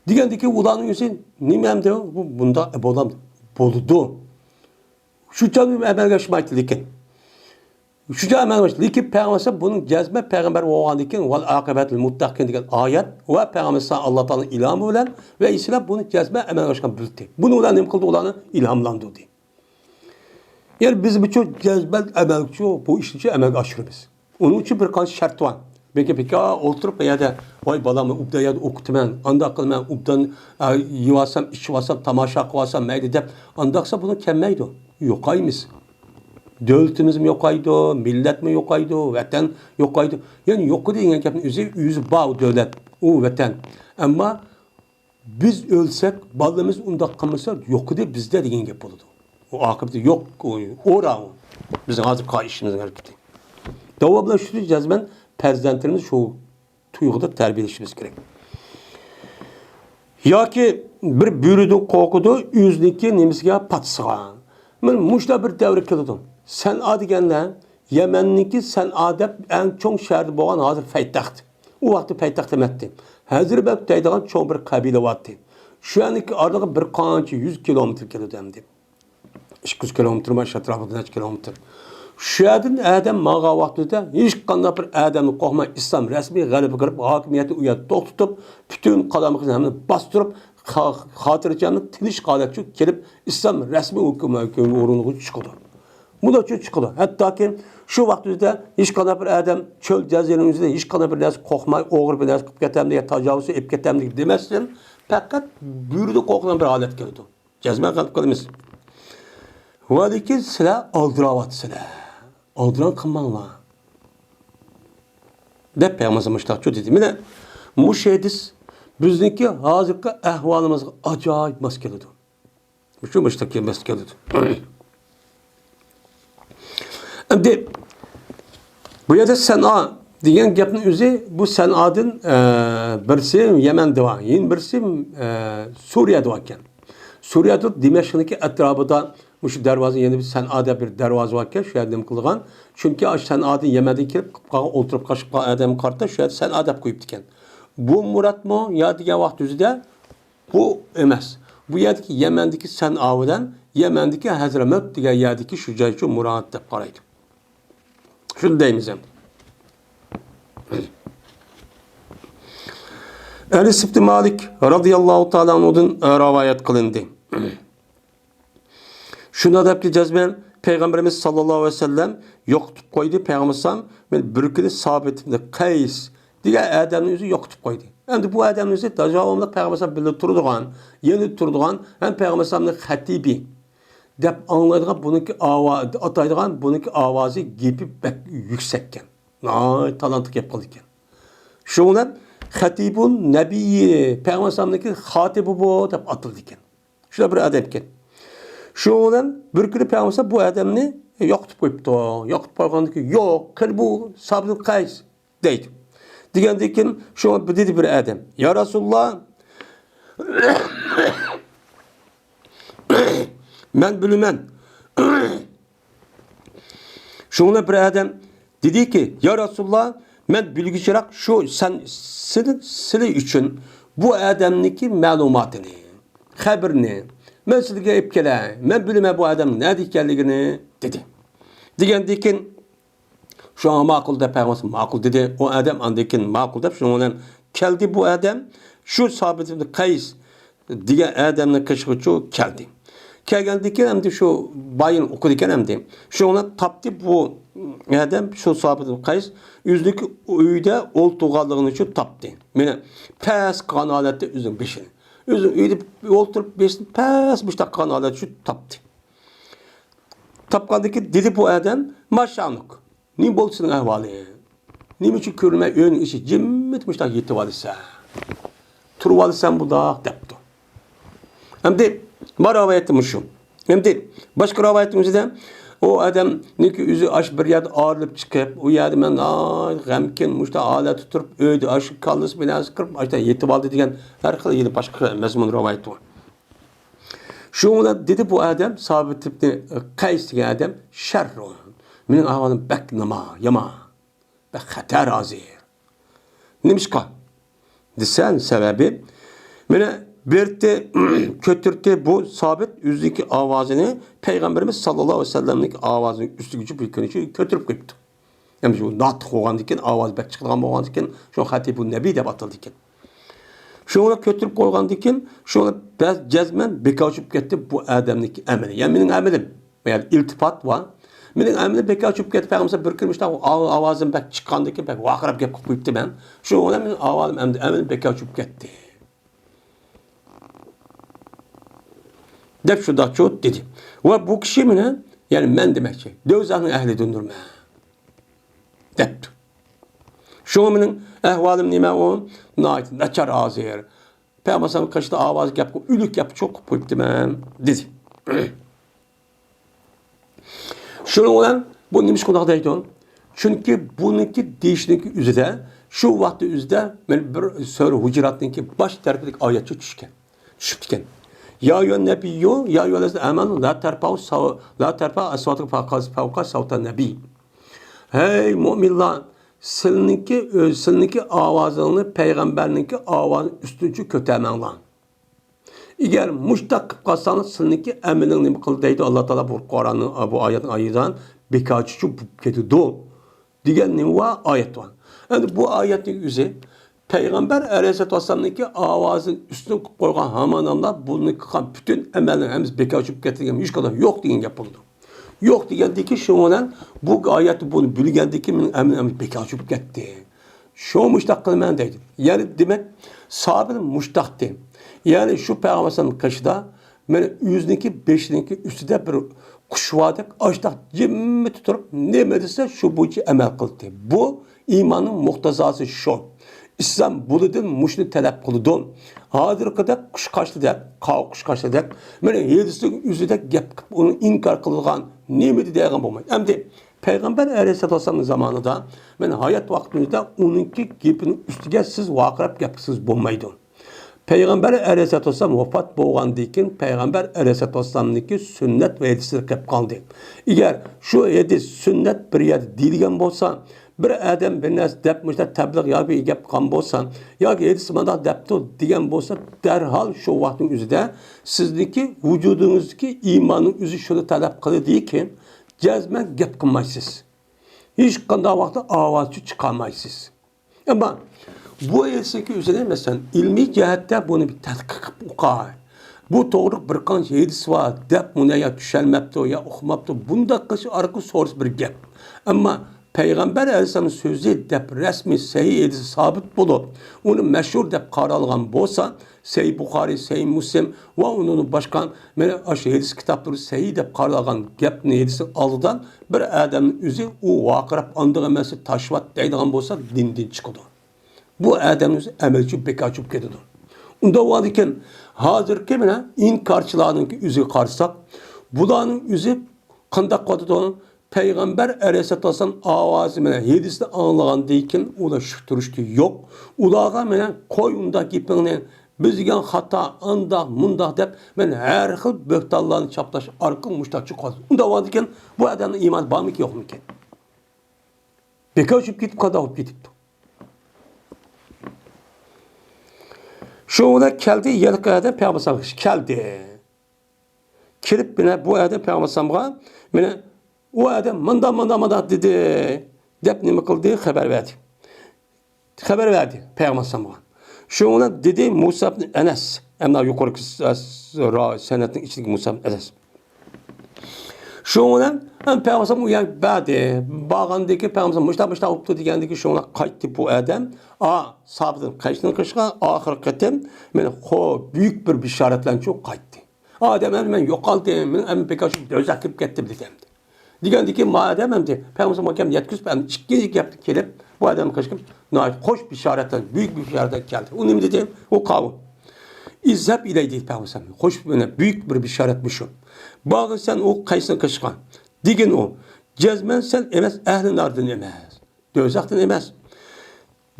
Degen ki ulanın yüzü, nimem de bunda bolam boludu. Şu canım emelge şmaytı likin. Şu canım emelge şmaytı likin Peygamber bunun cezme Peygamber oğlan likin vel akibetul muttakin diyen ayet ve Peygamber Allah Teala'nın ilhamı bilen ve İslam bunu cezme emelge şmaytı bildi. Bunu ulan nem kıldı olanı ilhamlandırdı. Yani biz bütün cezbel emelçi bu iş için emek aşırımız. Onun için bir kanç şart var. Peki oturup ya da vay balamı ubda ya da okutumen, anda kılmen, ubdan yuvasam, içivasam, tamaşa kıvasam, meyde dep, andaksa bunu kemmeydi. Yokayımız. Devletimiz mi yokaydı, millet mi yokaydı, vatan yokaydı. Yani yok diyen yapın yüzü bağ devlet, o vatan. Ama biz ölsek, balımız unda kalırsa yok diye bizde diyen yap oldu. O akıbeti yok, ora o. Bizim hazır kayışımızın hareketi. Davabla şu cezben, prezidentlerimiz şu tuyguda terbiyeleşmemiz gerek. Ya ki bir bürüdü kokudu, yüzdeki nemizge patsığa. Ben muşda bir devre kılıdım. Sen adigenle, Yemen'deki sen adep en çok şehirde boğan hazır paytaxt. O vakti paytaxt emetti. Hazır ben teydiğen çok bir kabile vardı. Şu anki arada bir kançı 100 kilometre kilo demdi. 200 kilometre mi, şatrafı 3 kilometre. Şu yerden adam mağa vaktinde hiç kanında bir adamı kokma İslam resmi galibi kırıp hakimiyeti uyat tutup bütün kalamıkını hemen bastırıp hatırlayacağını tiniş kaletçi gelip İslam resmi hükümet uğrunu çıkıyordu. Bu da çok çıkıyordu. Hatta ki şu vaktinde hiç kanında bir adam çöl cezirinin üzerinde hiç kanında bir nas kokma oğur bir nas kıp getem diye tacavüzü ip getem diye demezsin. Fakat bürüdü kokulan bir alet geliyordu. Cezme kalıp kalımız. Vadiki silah aldıravat silah. Aldıran kılmanla. Dep Peygamberimiz dedi. Mine müşehidis bizdeki hazırki ahvalımız acayip maskelidir. Şu müştaki maskelidir. Şimdi bu yerde Sen'a diyen gapın üzeri bu Sen'adın birisi Yemen'de var. Yine birisi Suriye'de varken. Suriye'de Dimeşk'deki etrafında şu dervazın yeni bir Sen'a'da bir dervazı varken şu yerden kılgan. Çünkü Sen'a'da Yemen'de kirip oturup kaşıp adamın kartı şu yer Sen'a'da koyup diken. Bu Murat mı ya diye vakti üzerinde bu emez. Bu yerdeki Yemen'deki Sen'a'dan Yemen'deki Hazremet diye yerdeki şu caycı Murat da paraydı. Şunu deyimizem. Enes İbni Malik radıyallahu ta'ala anhu'dan rivayet kılındı. Şunu da ki cezben Peygamberimiz sallallahu aleyhi ve sellem yokutup koydu. Peygamberimiz ben bir gün sabitimde Kays diye adamın yüzü yokutup koydu. Hem bu adamın yüzü tacavümle Peygamberimiz bile turduğan, yeni turduğan hem Peygamberimiz'in hatibi dep anlaydıgan bununki avaz ataydıgan bununki avazı gibi yüksekken. Ay talantık yapılırken. Şundan hatibun nebiyyi Peygamberimiz'in hatibi bu dep atılırken. Şöyle bir adam iken. Şundan bir gün Peygamberimiz bu adamını yokutup koyuptu. Yokutup koygandı ki yok kır bu sabit kays deydi. Digendikin şu dedi bir adam. Ya Resulullah ben bilmem. Şuna bir adam dedi ki ya Resulullah ben bilgiçirak şu senin için bu adamniki malumatını, haberini ben sizge ipkele, ben bilmem bu adam ne dikenligini dedi. Digendikin şu an makul da Peygamber makul dedi. O adam andikin makul da şundan geldi bu adam şu sabitinde Kays diye adamın kışkıçı geldi. Kelgendiki hem de şu bayın okuduken hem de şu ona taptı bu adam şu sabitinde Kays yüzlük uyda oltuğallığını şu taptı. Mene pes kanalette üzüm beşini. Üzüm uyda olturup beşini pes müştak kanalet şu taptı. Tapkandaki dedi bu adam maşanlık. Ne bolsun ahvali? Ne için körme ön işi cimmetmiş da yetti valisa. Turvalisen bu da deptu. Hem de var ravayetim şu. Hem de başka ravayetimizde de o adam ne ki yüzü aş bir yerde ağırlıp çıkıp o yerde ben gamken muşta alet tutup öydü aşı kallısı bile kırıp aşta yetti valdi diyen her kılı yedi başka mezmun ravayeti var. Şuna dedi bu adam sabit tipte Kays diye adam şerrun. Benim ahvalım bek nama, yama. Bek hater azir. Neymiş ka? Desen sebebi beni birte kötürte bu sabit yüzdeki avazını Peygamberimiz sallallahu aleyhi ve sellem'lik avazını üstü gücü bir könücü kötürüp koyuptu. Yani şu natık olan diken avaz bek çıkılan olan diken şu hatibun nebi de batıl diken. Şuna kötürüp koygan diken şuna cezmen bekaçıp gitti bu adamlık emeli. Yani benim emelim. yani iltifat var. Mening amini bekka çıkıp ketip mesela bir kirmişte avazım bek çıkkandaki bek vaqirab gap qo'yibdi ben. Şu olan mening avazım amini bekka çıkıp ketdi. Dep şunda çoğut dedi. Ve bu kişi mine yani men demekçi. Dövzahın ehli döndürme. Depti. Şu mening ahvalim nima o? Nayt nachar azir. Peygamber kaçta avaz gap ülük gap çok qo'yibdi ben dedi. Şunun olan bu neymiş qundaq deydi? Çünkü bununki deyişinki üzüde şu vaqtda üzüde men bir sura Hujuratningki baş tarafidagi oyatcha tushgan. Tushibdikan. Ya ayyuhan nabiyyu ya ayyuhallazina amanu la tarfa'u aswatakum fawqa sawti nabiy. Hey mu'minlar, sizninki ovozingni payg'ambarninki ovozi ustuncha ko'tarmanglar. Eğer muştak qilib qolsangiz, sizniki amalining nima qildi deydi Alloh taolo bu Qur'onning bu oyatning oyidan bekorchi bo'lib ketadi degan nima oyat bor. Endi bu oyatning o'zi Peygamber Aleyhisselatü Vesselam'nınki avazın üstüne koygan hamanamlar bunu kıkan bütün emellerin hemiz bekar çıkıp getirgen hiç kadar yok diyen yapıldı. Yok digendeki şu olan bu ayeti bunu bülgendeki emellerin bekar çıkıp getti. Şu muştak kılmayan deydi. Yani demek sahabenin muştak deyim. Yani şu Peygamber'in kaşıda yüzündeki beşindeki üstüde bir kuşvadak açtak cimmi tutup ne medise şu bu için emel kıldı. Bu imanın muhtazası şu. İslam buludan muşni talep kılıdı. Hazır kadar kuş kaçtı der, kuş kaçtı der. Mene yedisinin yüzüde gap onu inkar kılgan nimeti degan bolmaydı. Hem de Peygamber Aleyhisselatü Vesselam'ın zamanında men hayat vaktimizde onunki gapinin üstüge siz vakırap yapısız bolmaydı. Peygamber Aleyhisselatü Vesselam vefat bolgandan keyin Peygamber Aleyhisselatü Vesselam'nınki sünnet ve hadisler kep kaldı. Eğer şu hadis sünnet bir yerde deyilgen bolsa, bir adam bir nas depmişler tebliğ ya bir gap kan bolsa, ya ki hadis manda depti degan bolsa, derhal şu vaktin üzerinde sizniki vücudunuzdaki imanın üzü şunu talep kılıdı ki cezmen gap kılmaysız. Hiç kanda vakti avazı çıkarmaysız. Ama bu eski üzerine mesela ilmi cihette bunu bir tadqiq qilib bu doğru bir qancha hadis var deb buna ya tushunmabdi ya o'qimabdi bunda qilish arqi so'rish bir gap. Amma Peygamber Aleyhisselam'ın sözü deb resmi sahih hadis sabit bo'lib, uni mashhur deb qaralgan bo'lsa, Sahih Buxoriy, Sahih Muslim va onun başka mana aşı hadis kitoblari sahih deb qaralgan gapni hadisi oldidan bir odamning o'zi u vaqirab andiq emas tashvat deydigan bo'lsa dindan chiqadi. Bu adamın emelçi bekar çıkıp gidiyor. Onda var iken hazır ki bana inkarçılarının yüzü karşısak, bulanın yüzü kandak katıdan Peygamber Aleyhisselatü Vesselam avazı bana hadisini anlayan deyken ula şüptürüştü yok. Ulağa bana koyundaki bana bizgen hata andak mundak deyip ben her xil böhtallarını çaptaş arka muştak çıkıyor. Onda var iken bu adamın iman var mı ki yok mu ki? Bekar çıkıp gidip kandak olup gidipti. Şuna geldi, yıllık adam Peygamber geldi. Kirip bine bu adam Peygamber bine o adam manda dedi. Dep nime kıldı? Haber verdi. Haber verdi Peygamber. Şuna dedi Musa ibn Enes. Emna yukarı senetin içindeki Musa ibn Enes. Şuna Peygamber uyan verdi. Bağındaki Peygamber müşta optu digendeki şuna kayıttı bu adam. Sabıdın kaçtığını kışka ahir kıtım büyük bir bişaretle çok kayıttı. Adam hemen yok aldı. Hemen pek açıp dözakıp gitti dedim. Digendeki madem hem de Peygamber hakem yetküs ben işkincik yaptı kelip bu adam kışkım hoş bişaretle büyük bir bişaretle geldi. Onu dedim o kavun. İzzep ileydi Peygamber. Hoş büyük bir bişaretmiş o. Bağın sen o kaysın kışkan. Digin o. Cezmen sen emez ehlin ardın emez. Dözaktan emez.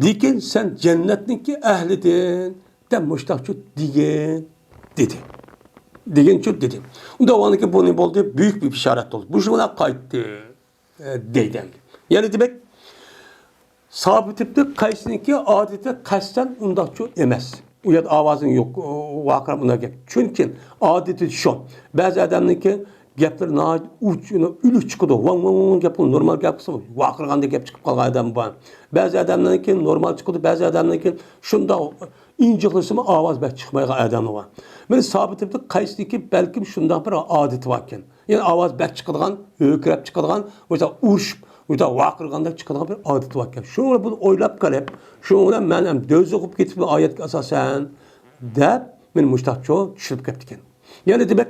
Dikin sen cennetninki ehlidin. De müştakçı digin dedi. Digin çok dedi. Onda o anki bu ne oldu? Büyük bir işaret oldu. Bu şuna kayıttı deyden. Yani demek sabitipti kaysınki adeti kasten undakçı emez. Uyat avazın yok. Vakıra buna gel. Çünkü adeti şu. Bazı adamınki gaplar na uçuna ülü çıkıdı. Van gapı normal gapısı. Vakırganda gap çıkıp kalgan adam var. Bazı adamlarınki normal çıkıdı. Bazı adamlarınki şunda inciklisimi avaz bek çıkmaya adamı var. Ben sabitimde kaysınki belki şundan bir adeti varken. Yani ovoz bak chiqadigan, o'kirab chiqadigan, o'sha urishib, o'sha vaqirganda chiqadigan bir odat bor ekan. Shuni buni o'ylab qarab, shuni bilan men ham do'z o'qib ketib oyatga asosan deb men mushtaqcho tushirib ketdi ekan. Yani demek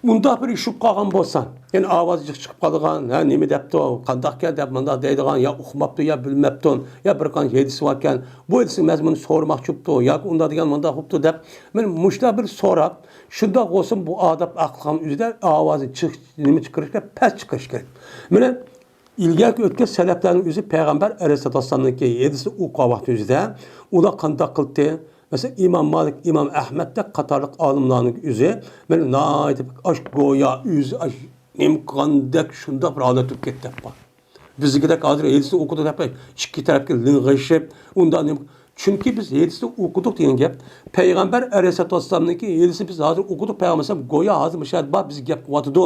bunda bir iş qolgan bo'lsa, yani ovoz chiqib qolgan, ha nima debdi, qandoq kel deb bunda deydigan, ya uqmabdi, ya bilmabdi, ya bir qancha hedisi bor ekan. Bu hedisi mazmuni so'ramoqchibdi, yoki unda degan bunda xubdi deb men mushta bir so'rab, shundoq bo'lsin bu odab aqlqam uzida ovozni nima chiqarish kerak, past chiqarish kerak. Mana ilgari o'tgan salaflarning o'zi payg'ambar alayhissalomning hedisi o'qigan vaqt o'zida ular qandoq qildi? Mesela İmam Malik, İmam Ahmet de Katarlık alimlarının yüzü, ben naite aşk goya yüzü, aşk nimkandek şunda bir adet tüketti yapar. Bizdeki de kadar hedisi okuduk yapar. İki tarafki linğışıp, ondan çünkü biz hedisi okuduk diyen gep, Peygamber Aleyhisselam'daki hedisi biz hazır okuduk Peygamber goya hazır müşahit var, biz gep vatıdı,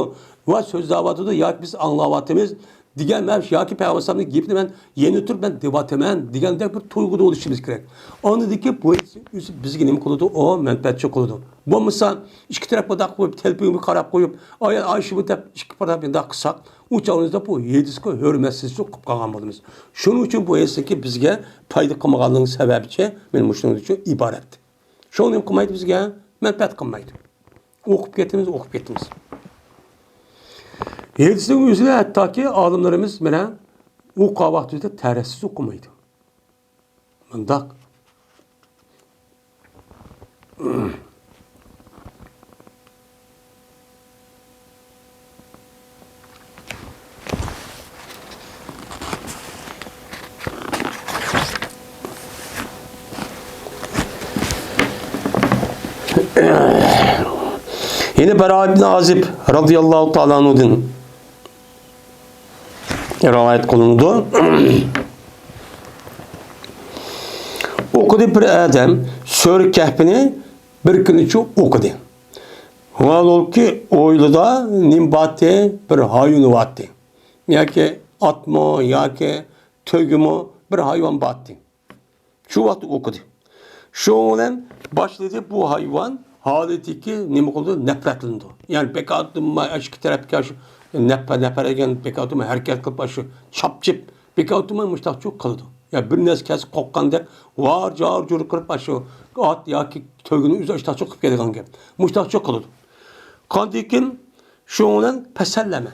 var söz davatıdı, ya biz anlavatımız, digen ben Şaki Peygamber'in gibi ben yeni tür ben devatemen digen de bir tuyguda oluşumuz gerek. Anladaki bu bizge nemi kılıdı o menfaatçi kılıdı. Bu misal iki tarafı da koyup telpimi karab koyup ayşı bu tep iki tarafı da kısak uçağınızda bu yediski hürmetsizce kupkagan bulunuz. Şunun için bu esneki bizge payda kılmaganlığın sebebiçe benim hoşluğum için ibaret. Şunu nemi kılmaydı bizge menfaat kılmaydı. Okup gettimiz. Hedisinin özüne hatta ki alimlerimiz bana o kavaktıda teressiz okumaydı. Mındak. Yine Bera ibn Azib radıyallahu ta'ala anh'ın rivayet kılındı. Okudu bir adam Sure Kehf'ini bir gün için okudu. Ol ki oyluda nimbati bir hayvan battı. Ya ki at mı ya ki tögü mü bir hayvan battı. Şu vakti okudu. Şu olan başladı bu hayvan haleti ki nime oldu nefretlindi. Yani pekadım aşk taraf karşı nefer pekadım hareket kılıp başı çapçıp pekadım müştak çok kıldı. Ya bir nes kes qoqqanda var jar jur kırıp başı at ya ki tögünü üzü çok kılıp gelgan gap. Müştak çok kıldı. Kandikin şu olan peselleme.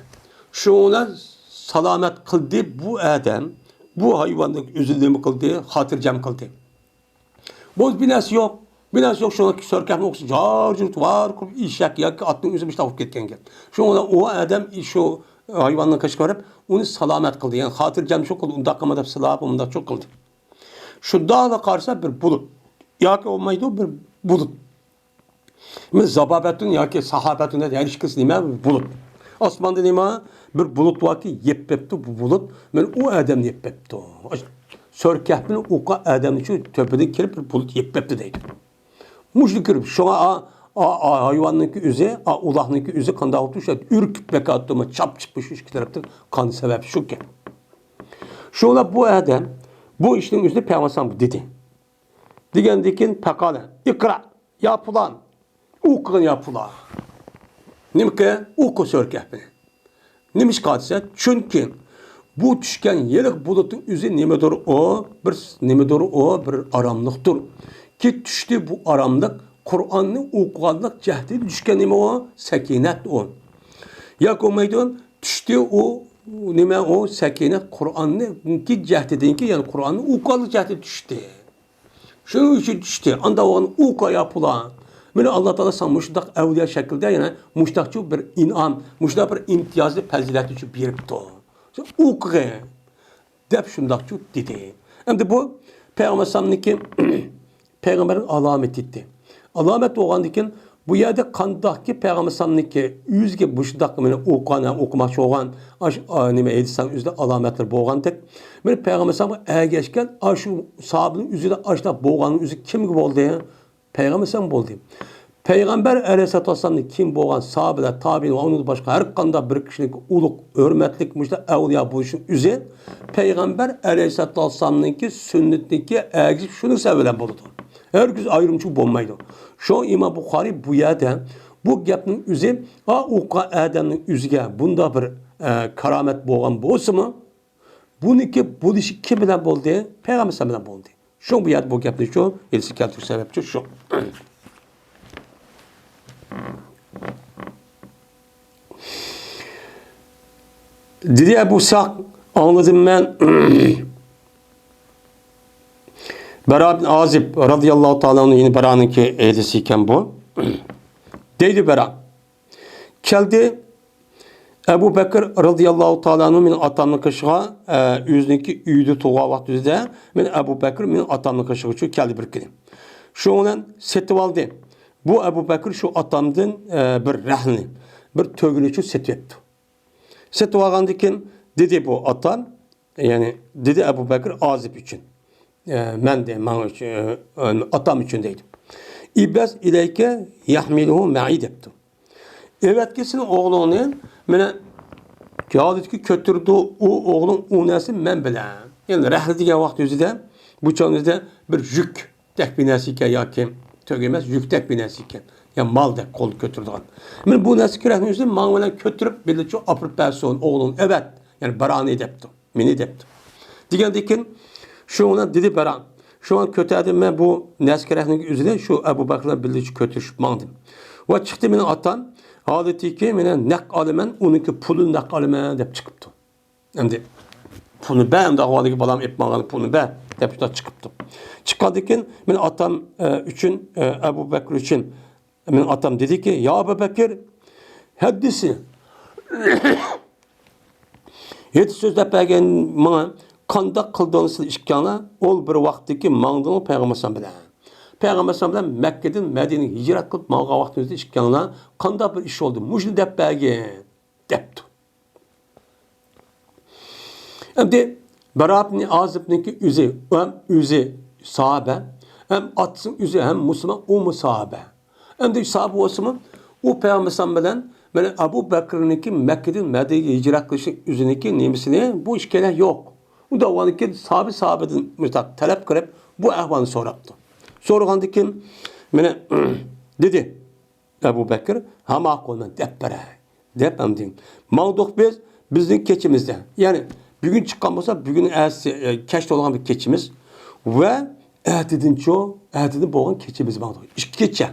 Şu olan salamet kıldı bu adam bu hayvanlık üzüldüğümü kıldı, hatırcam kıldı. Boz binası yok. Binası yok şuna sörkahma okusun. Jar jurt var, işek ya ki atın üzüm işte alıp ketken gel. Şuna o adam şu hayvanla kaşıkarıp onu salamet kıldı. Yani hatırcam çok kıldı. Onda kamada silahımda çok kıldı. Şu dağda karşıda bir bulut. Ya ki olmaydı bir bulut. Mesela zababetun ya ki sahabetun her işkisi nime bir bulut. Osman'da nime bir bulut var ki yeppepti bu bulut. Ben o adam yeppepti. Sörkahbini oka adam için tepeden kirip bir bulut yeppepti deydi. Muşlu kirip şuna hayvanlık üzü, ulahlık üzü kanda oturuş ürküp bekattığımı çap çıkmış iki tarafta kan sebep şu ki. Şuna bu adam bu işin üzerinde peygamber dedi. Digendikin pekale ikra yapılan okun yapılan. Nimke oku sörkahbini. Nimiş kadise çünkü bu düşken yelik bulutun üzü nemedir o bir aramlıktır. Ki düştü bu aramlık Kur'an'ın okuganlık cehdi düşken neme o sekinet o. Ya komaydın düştü o neme o sekinet Kur'an'ın ki cehdedin ki yani Kur'an'ın okuganlık cehdi düştü. Şunun için düştü. Anda o oku yapılan. Böyle Allah Teala sanmıştık evliya şekilde yani müştakçı bir inam, müştak bir imtiyazlı fazilet için biripti. Oku dep şundakçı dedi. Hem de bu Peygamberin alametitti. Alamet oğandikin bu yerde kandaki Peygamberin yüzge bu şundak okumak çoğan nime edisan yüzde alametler boğandık. Böyle Peygamberin ergeçken şu sahabının yüzüde aşda boğanın yüzü kim gibi oldu ya? Peygamberin oldu. Peygamber Aleyhisselam'ın kim boğan sahabeler, tabi'in ve onun başka her kanda bir kişilik uluk, hürmetlik, müşte evliya bu işin üzeri Peygamber Aleyhisselam'ın sünnetindeki şunu sevilen buldu. Herkes ayrımcı olmaydı. Şu İmam Bukhari bu yerde Bu gapning o'zi o odamning o'ziga bunda bir karomat bo'lgan bo'lsa-mi, buniki bo'lishi kim bilan bo'ldi? Payg'ambar bilan bo'ldi. Shu bu yerda bu gapni shu elsi keltirish sababchi shu. Dedi Ebu Sak, anladım ben. Bara bin Azib radıyallahu ta'ala'nın yine Bara'nınki ehlisi bu. Deydi Bara. Keldi Ebu Bekir radıyallahu ta'ala'nın min atamın kışığa yüzündeki üydü tuğa vaktüzde min Ebu Bekir min atamın kışığı şu keldi bir kilim. Şu olan setip aldı. Bu Ebu Bekir şu atamdın bir rahni, bir tövgülüçü setip etti. Setip algandikin dedi bu atam, yani dedi Ebu Bekir Azib için. Ben de atam için deydim. İbbas ileyke yahmiluhu ma'i depti. Evet kesin oğlunun mene kağıdaki götürdü o oğlun o nesi men bilen. Yani rahli diye vakti yüzüde bu çağınızda bir yük tek binasıyken ya kim tögemez yük tek binasıyken ya mal da kol götürdüğün. Men bu nesi kirahın yüzüde mağmelen götürüp birlikte apırıp person oğlun evet yani baranı edepti. Meni depti. Digendikin şu ona dedi Baran. Şu an kötü edim ben bu neskerehinin yüzüne şu Ebu Bakır'la birlikte götürüp mandım. Ve çıktı benim atan. Adeti ki benim nek alimen onunki pulun nek alimen deyip çıkıptı. Hem de pulunu ben de havadaki balam etmağını pulunu ben deyip çıkıptı. Çıkardıkken benim atam için Ebu Bakır için benim atam dedi ki ya Ebu Bakır haddisi yedi sözde belgen bana qandaq qıldığınızı işkana ol bir vaxtdaki mağdını Peygamber bilen. Peygamber bilen Mekke'den Medine'ye hicret kılıp mağa vaxtınızda işkana qandaq bir iş oldu. Mujil dep belge depti. Hem de Bara bin Azib'ninki üzi sahabe hem atsın üzi hem Müslüman o mu sahabe. Hem de sahabe olsun mu o Peygamber bilen böyle Ebu Bekir'ninki Mekke'den Medine'ye hicret kılışı üzerindeki nimisine bu işkene yok. Bu da olanıki sahabeden müstak talep kırıp bu ahvanı soraptı. Sorgandikin mene dedi Ebu Bekir hama kolman deppere depem diyeyim. Mağduk bizim keçimizde. Yani bugün çıkan olsa bugün keşte olan bir keçimiz ve ehdidin çoğu ehdidin boğan keçimiz mağduk. İki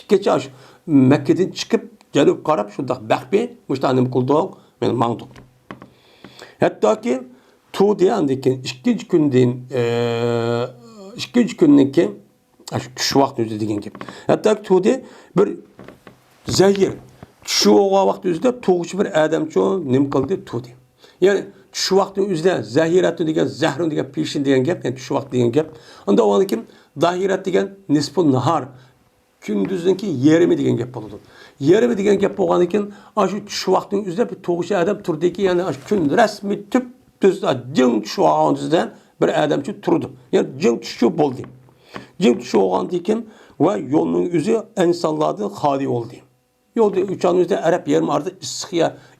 keçe aş Mekke'den çıkıp gelip karab şurada bekbi müştahanim kulduk mağduk. Hatta ki tu diyendikin ikinci gündeki şu vakti yüzde diyen gibi. Hatta tu de bir zehir şu vakti yüzde tuğucu bir adam çoğu nim kıldı tu de. Yani şu vakti yüzde zehiratı diyen zehrun diyen pişin diyen gibi yani şu vakti diyen gibi. Onda o anki dahirat diyen nisful nahar gündüzdeki yerimi diyen gibi oldu. Yerimi diyen gibi olan iken şu vaktin yüzde bir tuğucu adam turdaki yani gün resmi tüp düzde cın şu ağızdan bir adamçı turdu. Yani cın şu boldu. Cın şu ağızdan ve yolun yüzü insanlardan hali oldu. Yolda uçağınızda Arap yerim ardı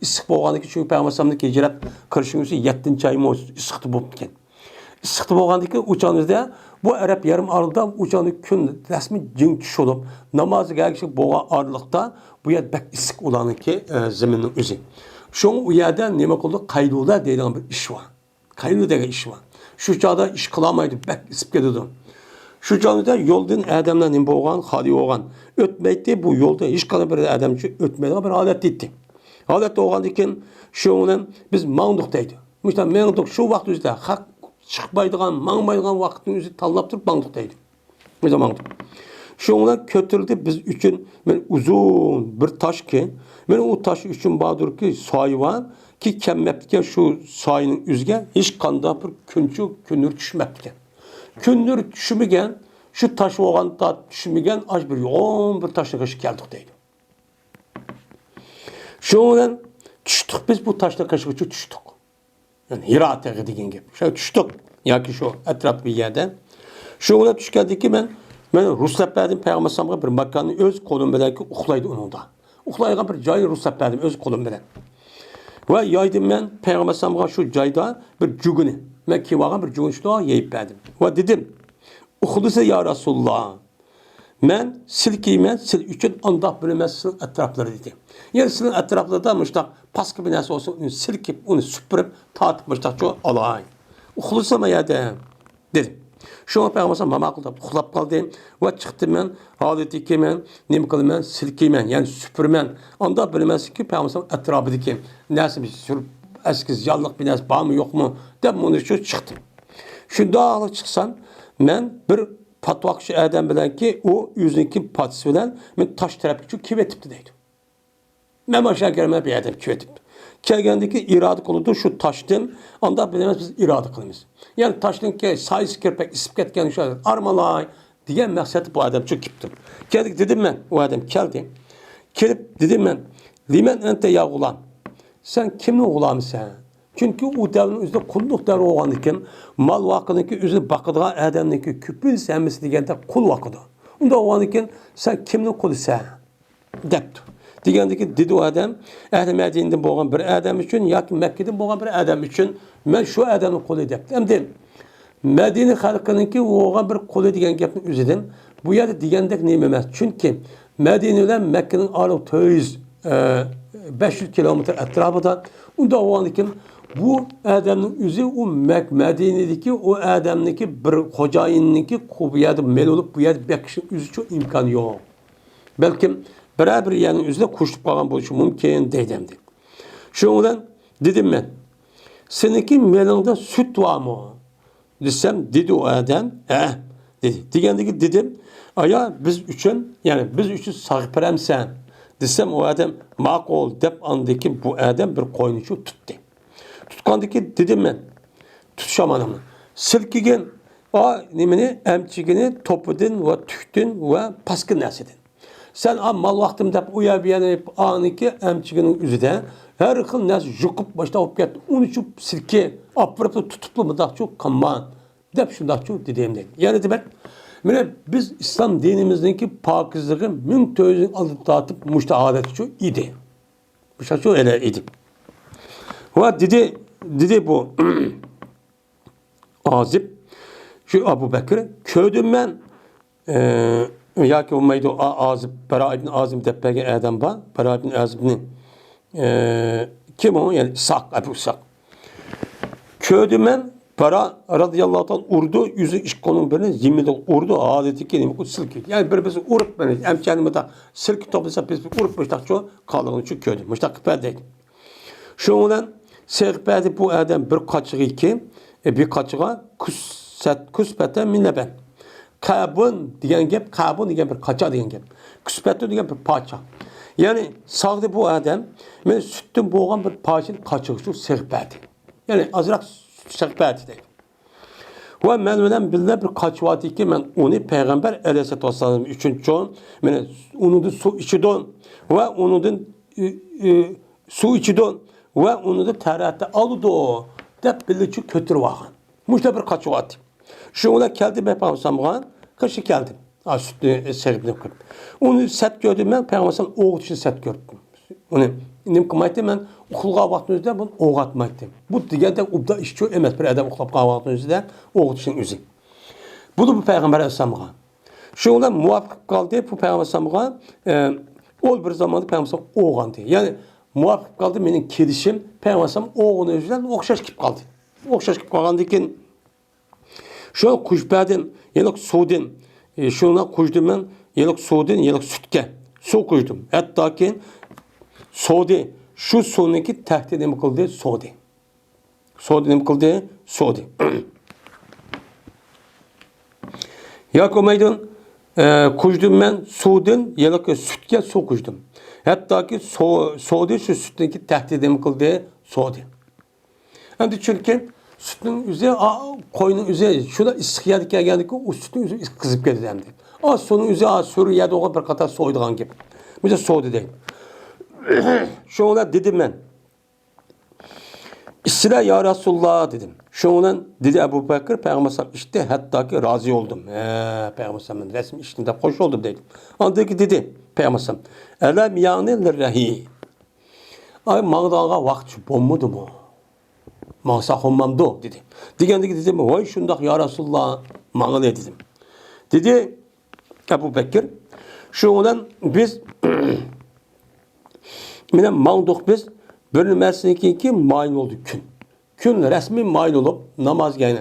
ısık boğandı ki çünkü Peygamber'in hicret kırışınızı 7. ayım olsun ısıktı bulupken. Isıktı boğandı ki uçağınızda bu Arap yerim arıda uçağını gün resmi cın şu olup namazı gelişik boğa arılıkta bu yer bek ısık olanı ki zeminin yüzü. Şoň u ýerden neme boldy? Kaýluda diýilen bir iş var. Kaýluda diýen iş var. Şu çağda iş kılamaydı, bek isip gedidi. Şu çağda yoldan adamlar neme bolgan, hali bolgan. Ötmeýdi bu yolda hiç kana bir adamçı ötmeýän bir halat etdi. Halat bolgandyken şoňdan biz maňdyk diýdi. Müşta maňdyk şu wagt üzde hak çykmaýdygan, maňmaýdygan wagtyň üzi tanlap turup maňdyk diýdi. Bu zaman şoňdan kötürdü biz üçün men uzun bir taş ki men o taş üçün badur ki soy var ki kemmepken şu soyunun üzge hiç kanda bir künür düşmepken. Künür düşmegen şu taş oğan da düşmegen az bir yoğun bir taşla kaşık geldik deydi. Şoňdan düştük biz bu taşla kaşık düştük. Yani Hira teği degen gep. Şöyle düştük. Yaki şu etraf bir yerden. Şoňdan düşkendik ki men ruhsat berdim Peygamber'e bir makanı öz kolum bilen ki uxlaydı onunda. Uxlaygan bir joy ruhsat berdim öz kolum bilen. Ve yaydım ben Peygamber'e şu joyda bir juguni. Mekke vagan bir jugun şuda yeyip berdim. Ve dedim uxlusa ya Resulullah. Men silkiymen, sil üçün andaq bilinmez silin etrafları dedi. Yani silin etrafları da müştak paskı bir nəsə olsun, onu silkip, onu süpürüp, tatip müştak çoğu alay. Uxlusama ya dedi. Şuna Peygamber mama qıldı, uxlap qaldı və çıxdı mən, haleti ki mən, nim qılım silkiymen, yəni süpürmen. Andaq bilinmez ki Peygamber etrafıdır ki, nəsə bir sürüp, eskiz, yallıq bir nəsə var mı, yok mu, deyib bunu üçün çıxdı. Şunda ağlı çıxsan, mən bir patvakçı adam bilen ki o yüzündeki patisi bilen men taş tarafı kivetipti deydi. Ben aşağı gelmeye bir adam kivetip. Kelgendeki iradı koludu şu taştım. Anda bilemez biz iradı kılımız. Yani taştın ki sayısı kirpek isip ketken şu adam armalay diyen maksatı bu adam çok kiptim. Geldik dedim ben o adam geldi. Gelip dedim ben limen ente ya ulan. Sen kimin ulanı sen? Çünkü o devrin üzerinde kulluk devri olan iken mal vakıdaki üzerine bakıdığı adamdaki küpül sevmesi diyende kul vakıdı. Onda olan iken sen kimin kulu sen? Depti. Diyendeki dedi o adam, Əhl-i Mədinədən boğan bir adam için, ya ki Mekke'den boğan bir adam için, ben şu adamın kulu depti. Hem de Medine halkının ki boğan bir kulu diyen gepini üzerinde, bu yerde diyendek neyememez. Çünkü Medine ile Mekke'nin alıp 500 kilometre etrafı da, onda olan iken bu adamın üzü o Medine'deki o adamdaki bir hocayınınki bu yerde mel olup bu yerde bekişin üzü çok imkan yok. Belki beraber yani üzerinde kuşlup kalan buluşu mümkün deydimdi. Şundan dedim ben, seninki melinde süt var mı? Desem dedi o adam, dedi. Digendeki dedim, aya biz üçün sahipleremsen. Desem o adam makul dep andaki bu adam bir koyuncu tuttu. Tutkandaki dedim ben, tutuşamadım. Silkigen o nimini emçigini topudun ve tüktün ve paskın nesidin. Sen mal vaktim dep uyabiyanıp aniki emçiginin üzüde her yıl nesi jukup başta hop get unuçup silki apırıp tutuplu mu da çok kanman dep şunda çok dediğim değil. Yani demek biz İslam dinimizdeki pakizliği mümtözün alıp dağıtıp müştehadeti çok idi. Bu şey çok öyle idi. Ve dedi bu Azib şu Abu Bekir köydüm ben ya ki o meydu Azib Bera ibn Azib deppege adam ba Bera ibn Azib'nin kim o yani Ebu İshak köydüm ben Bera radıyallahu anh urdu yüzü iş konum birine zimide urdu adeti kelime silki yani birbirisi urup beni hem kendime de silki toplasa biz urup müştak çoğu kaldığını çünkü köydüm müştak perdeydi şundan Seyirpedi bu adam bir kaçığı ki, bir kaçığa küspete minleben. Kabun diyen gep, kabun diyen bir kaça diyen gep. Küspete diyen bir parça. Yani sağdı bu adam, ben sütten boğan bir parçanın kaçığı şu seyirpedi. Yani azırak seyirpedi değil. Ve ben öyle bildiğim bir kaçıvatı ki, ben onu Peygamber Aleyhisselatü Vesselam üçün çoğun, ben onu da su içidon ve onu da su içidon. Ve onu da terahate alıdı o. Dep bildiği kötür vahan. Muşta bir kaçı vatı. Şuna geldi ben Peygamber'e kışı geldim. Sütlü seyirpini kırıp. Onu set gördüm ben Peygamber'e oğut için set gördüm. Onu nim kımaydı ben okulga vaxtınızda bunu oğut atmaydı. Bu digerde ubda işçi emez bir adam okulga vaxtınızda oğut için üzü. Bu da bu Peygamber Aleyhisselam'a. Şuna muvafık kaldı bu Peygamber'e ol bir zamanda Peygamber'e oğandı. Yani muvaffak kaldı benim kedişim Peygamber'im oğlunu yüzünden okşaş kip kaldı. Okşaş kip kaldı ki şu kuşbedin yelik sudin şuna kuşdum ben yelik sudin yelik sütke su kuşdum. Hatta ki sodi şu sonraki tehdit mi kıldı sodi. Sodi mi kıldı sodi. Yakomaydın kuşdum ben sudin yelik sütke su kuşdum. Hatta ki soğudu şu sütündeki tehdidimi kıldığı soğudu. Yani çünkü sütün üzeri, koyunun üzeri, şurada istihyat geldik o sütün üzeri kızıp geldi. Az sonun üzeri, Suriye'de o kadar kadar soğuduğun gibi. Bu da soğudu değil. Şuna dedim ben. İsra ya Resulullah dedim. Şuna dedi Ebu Bekir, Peygamber işte hatta ki razı oldum. Peygamber resmi işinde hoş oldum dedim. Andaki dedi Peygamber elem yani lirrehi. Ay mağdağa vakti bommudu mu? Mağsa hommamdu dedi. Digendeki dedim vay şundak ya Resulullah mağda dedim. Dedi Ebu Bekir. Şundan biz mine mağduk biz bölünməsindeki mayın oldu gün. Gün resmi mayın olup namaz yani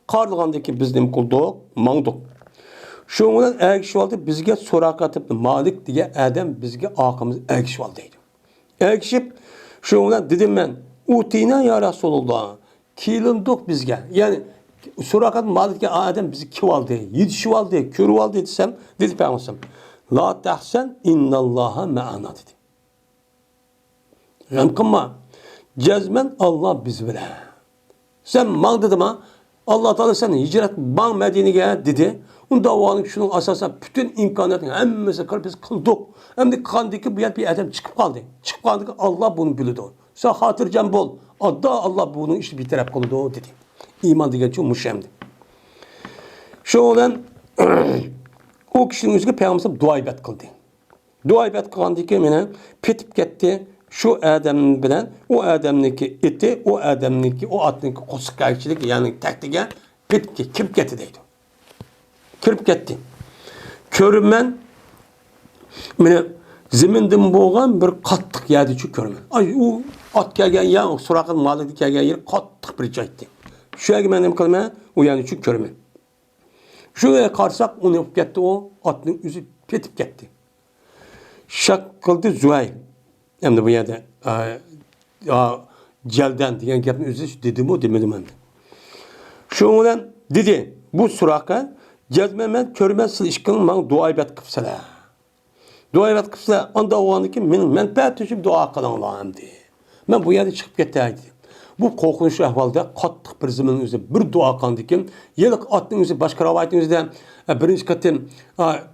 karlıgandaki biz nima qildik? Mağduk. Şundan erkişi oldu bizge sorakat Malik diye adam bizge akımız erkişi oldu deydi. Erkişip şundan dedim ben utina ya Resulullah kilindik bizge. Yani sorakat Malik'e adam bizi kim aldı? Yetişi aldı, körü aldı desem dedi Peygamber. La tahsen innallaha ma'ana dedi. Gam qilma. Cezmen Allah biz bilen. Sen man dedim ha. Allah Teala sen hicret ban Medine'ye dedi. Unda o anın şunun asasen bütün imkanatın hemmesi biz kıldık. Hem de kandaki bir adam çıkıp kaldı. Çıkıp kaldı ki Allah bunu bildi. Sen hatırcan bol. Adda Allah bunu işte bir taraf kıldı dedi. İman diye çok müşemdi. Şu olan o kişinin üzerine Peygamber dua ibet kıldı. Dua ibet kıldı ki mene petip gitti. Şu Adem'in bilen o Adem'ninki iti, o Adem'ninki o atınki koskayçılık yani tektige petip kirip gitti deydi. Kirip gitti. Körümen mene ziminden boğan bir kattık yedi şu körümen. Ay o at gelgen ya o surakın malı gelgen yer kattık bir caytti. Şöyle benim kılma o yani şu körümen. Şuraya karsak onu yapıp gitti o atının yüzü petip gitti. Şak kıldı Züheyl. Hem de bu yerde celden diyen gapın üzeri dedim o demedim hem de. Şu olan dedi bu suraka cezmemen körmez ilişkinin bana dua ibet kıpsala. Dua ibet kıpsala anda o anı ki menfaat düşüp dua kılan Allah'ım diye. Ben bu yerde çıkıp gittiydi. Bu korkunç ahvalda kattık bir zımının üzeri bir dua kandı ki yıllık atın üzeri başka ravayetin üzeri birinci katım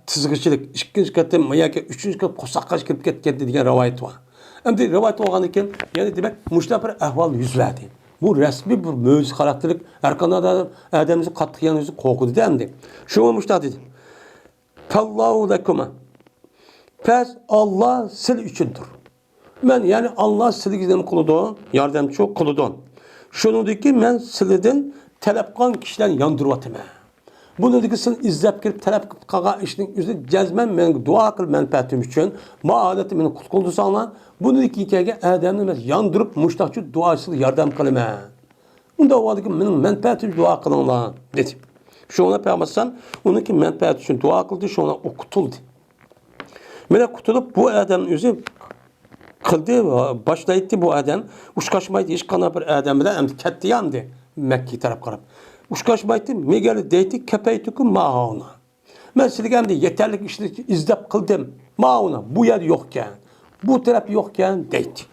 tızgıçılık, ikinci katım ya ki üçüncü katım kosakkaş kirip gitti diyen ravayet var. Hem de rivayet olgan iken yani demek muşta bir ahval yüz verdi. Bu resmi bir mucize karakterlik erkanada Adem'imizin kattık yanınızı korkudu dendi. Şu muşta dedi. Kallahu lekuma. Pes Allah sil üçündür. Ben yani Allah siligizden kuludu, yardımcı kuludu. Şunu dedi ki ben silidin telepkan kişilerin yandırvatımı. Bunu dikisini izlep girip talep kağa işinin üzerinde cezmen men dua kıl menfaatim için ma adeti men kutkuldu sana bunu dikikege Adem'in yandırıp muştahçı duası yardım kılma. Bunda o adı ki men menfaatim dua kılınlar dedi. Şu ona Peygamber onunki menfaat için dua kıldı şu ona okutuldu. Mene kutulup bu Adem'in yüzü kıldı başlayıttı bu Adem uşkaşmaydı iş kana bir Adem'den hem ketti yandı Mekke taraf karab. Uşkaşmaydı, megeli deyti kepeytükü mauna. Ben silgemde yeterlik işte izdap kıldım. Mauna, bu yer yokken, bu taraf yokken deyti.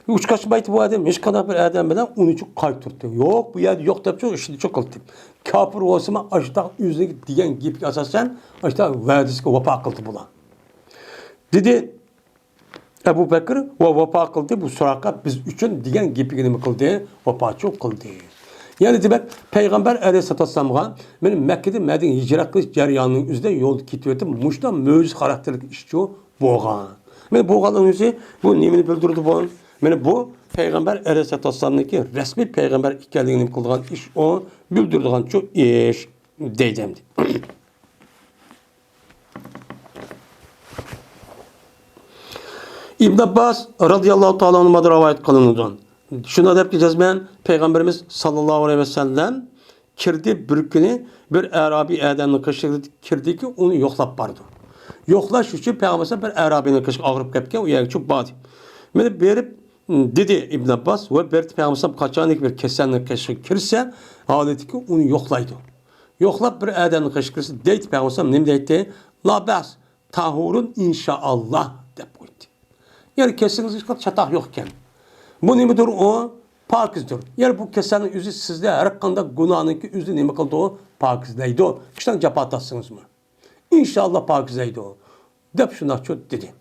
Uşkaşmaydı bu adam, hiç kadar bir adam beden onun için kalp tuttu. Yok, bu yer yok da çok işini çok kıldım. Kafir olsama aşağı yüzüne diyen gibi asasen aşağı verdisi vapa kıldı buna. Dedi Ebu Bekir ve vapa kıldı bu surakat biz üçün diyen gibi kıldı, vapa çok kıldı. Yani demek Peygamber Aleyhisselatü Vesselam'a benim Mekke'de Medine hicret kılış ceryanının üzerinde yol kitiyeti muşta mucize karakterlik işçi boğan. Ben boğanın yüzü bu nimini bildirdi bu. Yani bu Peygamber Aleyhisselatü Vesselam'daki resmi Peygamber ikenliğini kıldığın iş o bildirdiğin çok iş diyeceğim. İbn Abbas radıyallahu ta'ala anh'a rivayet kılınıyor. Şuna dep ki ben Peygamberimiz sallallahu aleyhi ve sellem kirdi bir günü bir Arabi Adem'in kışkırdı kirdi ki onu yoklap bardı. Yoklaş için Peygamberimiz bir Arabi'nin kışkırdı ağırıp kapken o yer çok badı. Beni berip dedi İbn Abbas ve berip Peygamberimiz kaçanlık bir kesenlik kışkırdı kirse haleti ki onu yoklaydı. Yoklap bir Adem'in kışkırdı deydi Peygamberimiz ne deydi? La bas tahurun inşaallah dep koydu. Yani kesinlikle çatak yokken. Bu nemidir o? Pakizdir. Yani bu kesenin yüzü sizde her kanda günahınki yüzü nemi kıldı o? Pakizdeydi o. İşte cevap atasınız mı? İnşallah pakizdeydi o. Dep şuna çok dedi.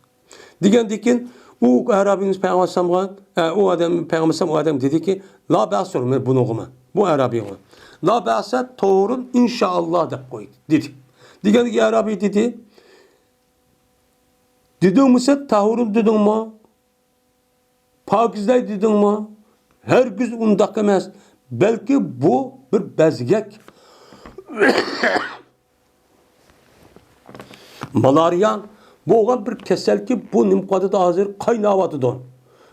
Digen dikin o Arabimiz Peygamber o adam Peygamber o adam dedi ki la ba'sur bunu okuma. Bu Arabi o. La ba'sa doğrun inşallah dep koydu dedi. Digen ki Arabi dedi. Dedin mi sen tahurun dedin mi? Pakizday dedin mi? Her gün undak emez. Belki bu bir bezgek. Malariya boğan bir keselki bu nimqatıda hazır kaynawatıdı.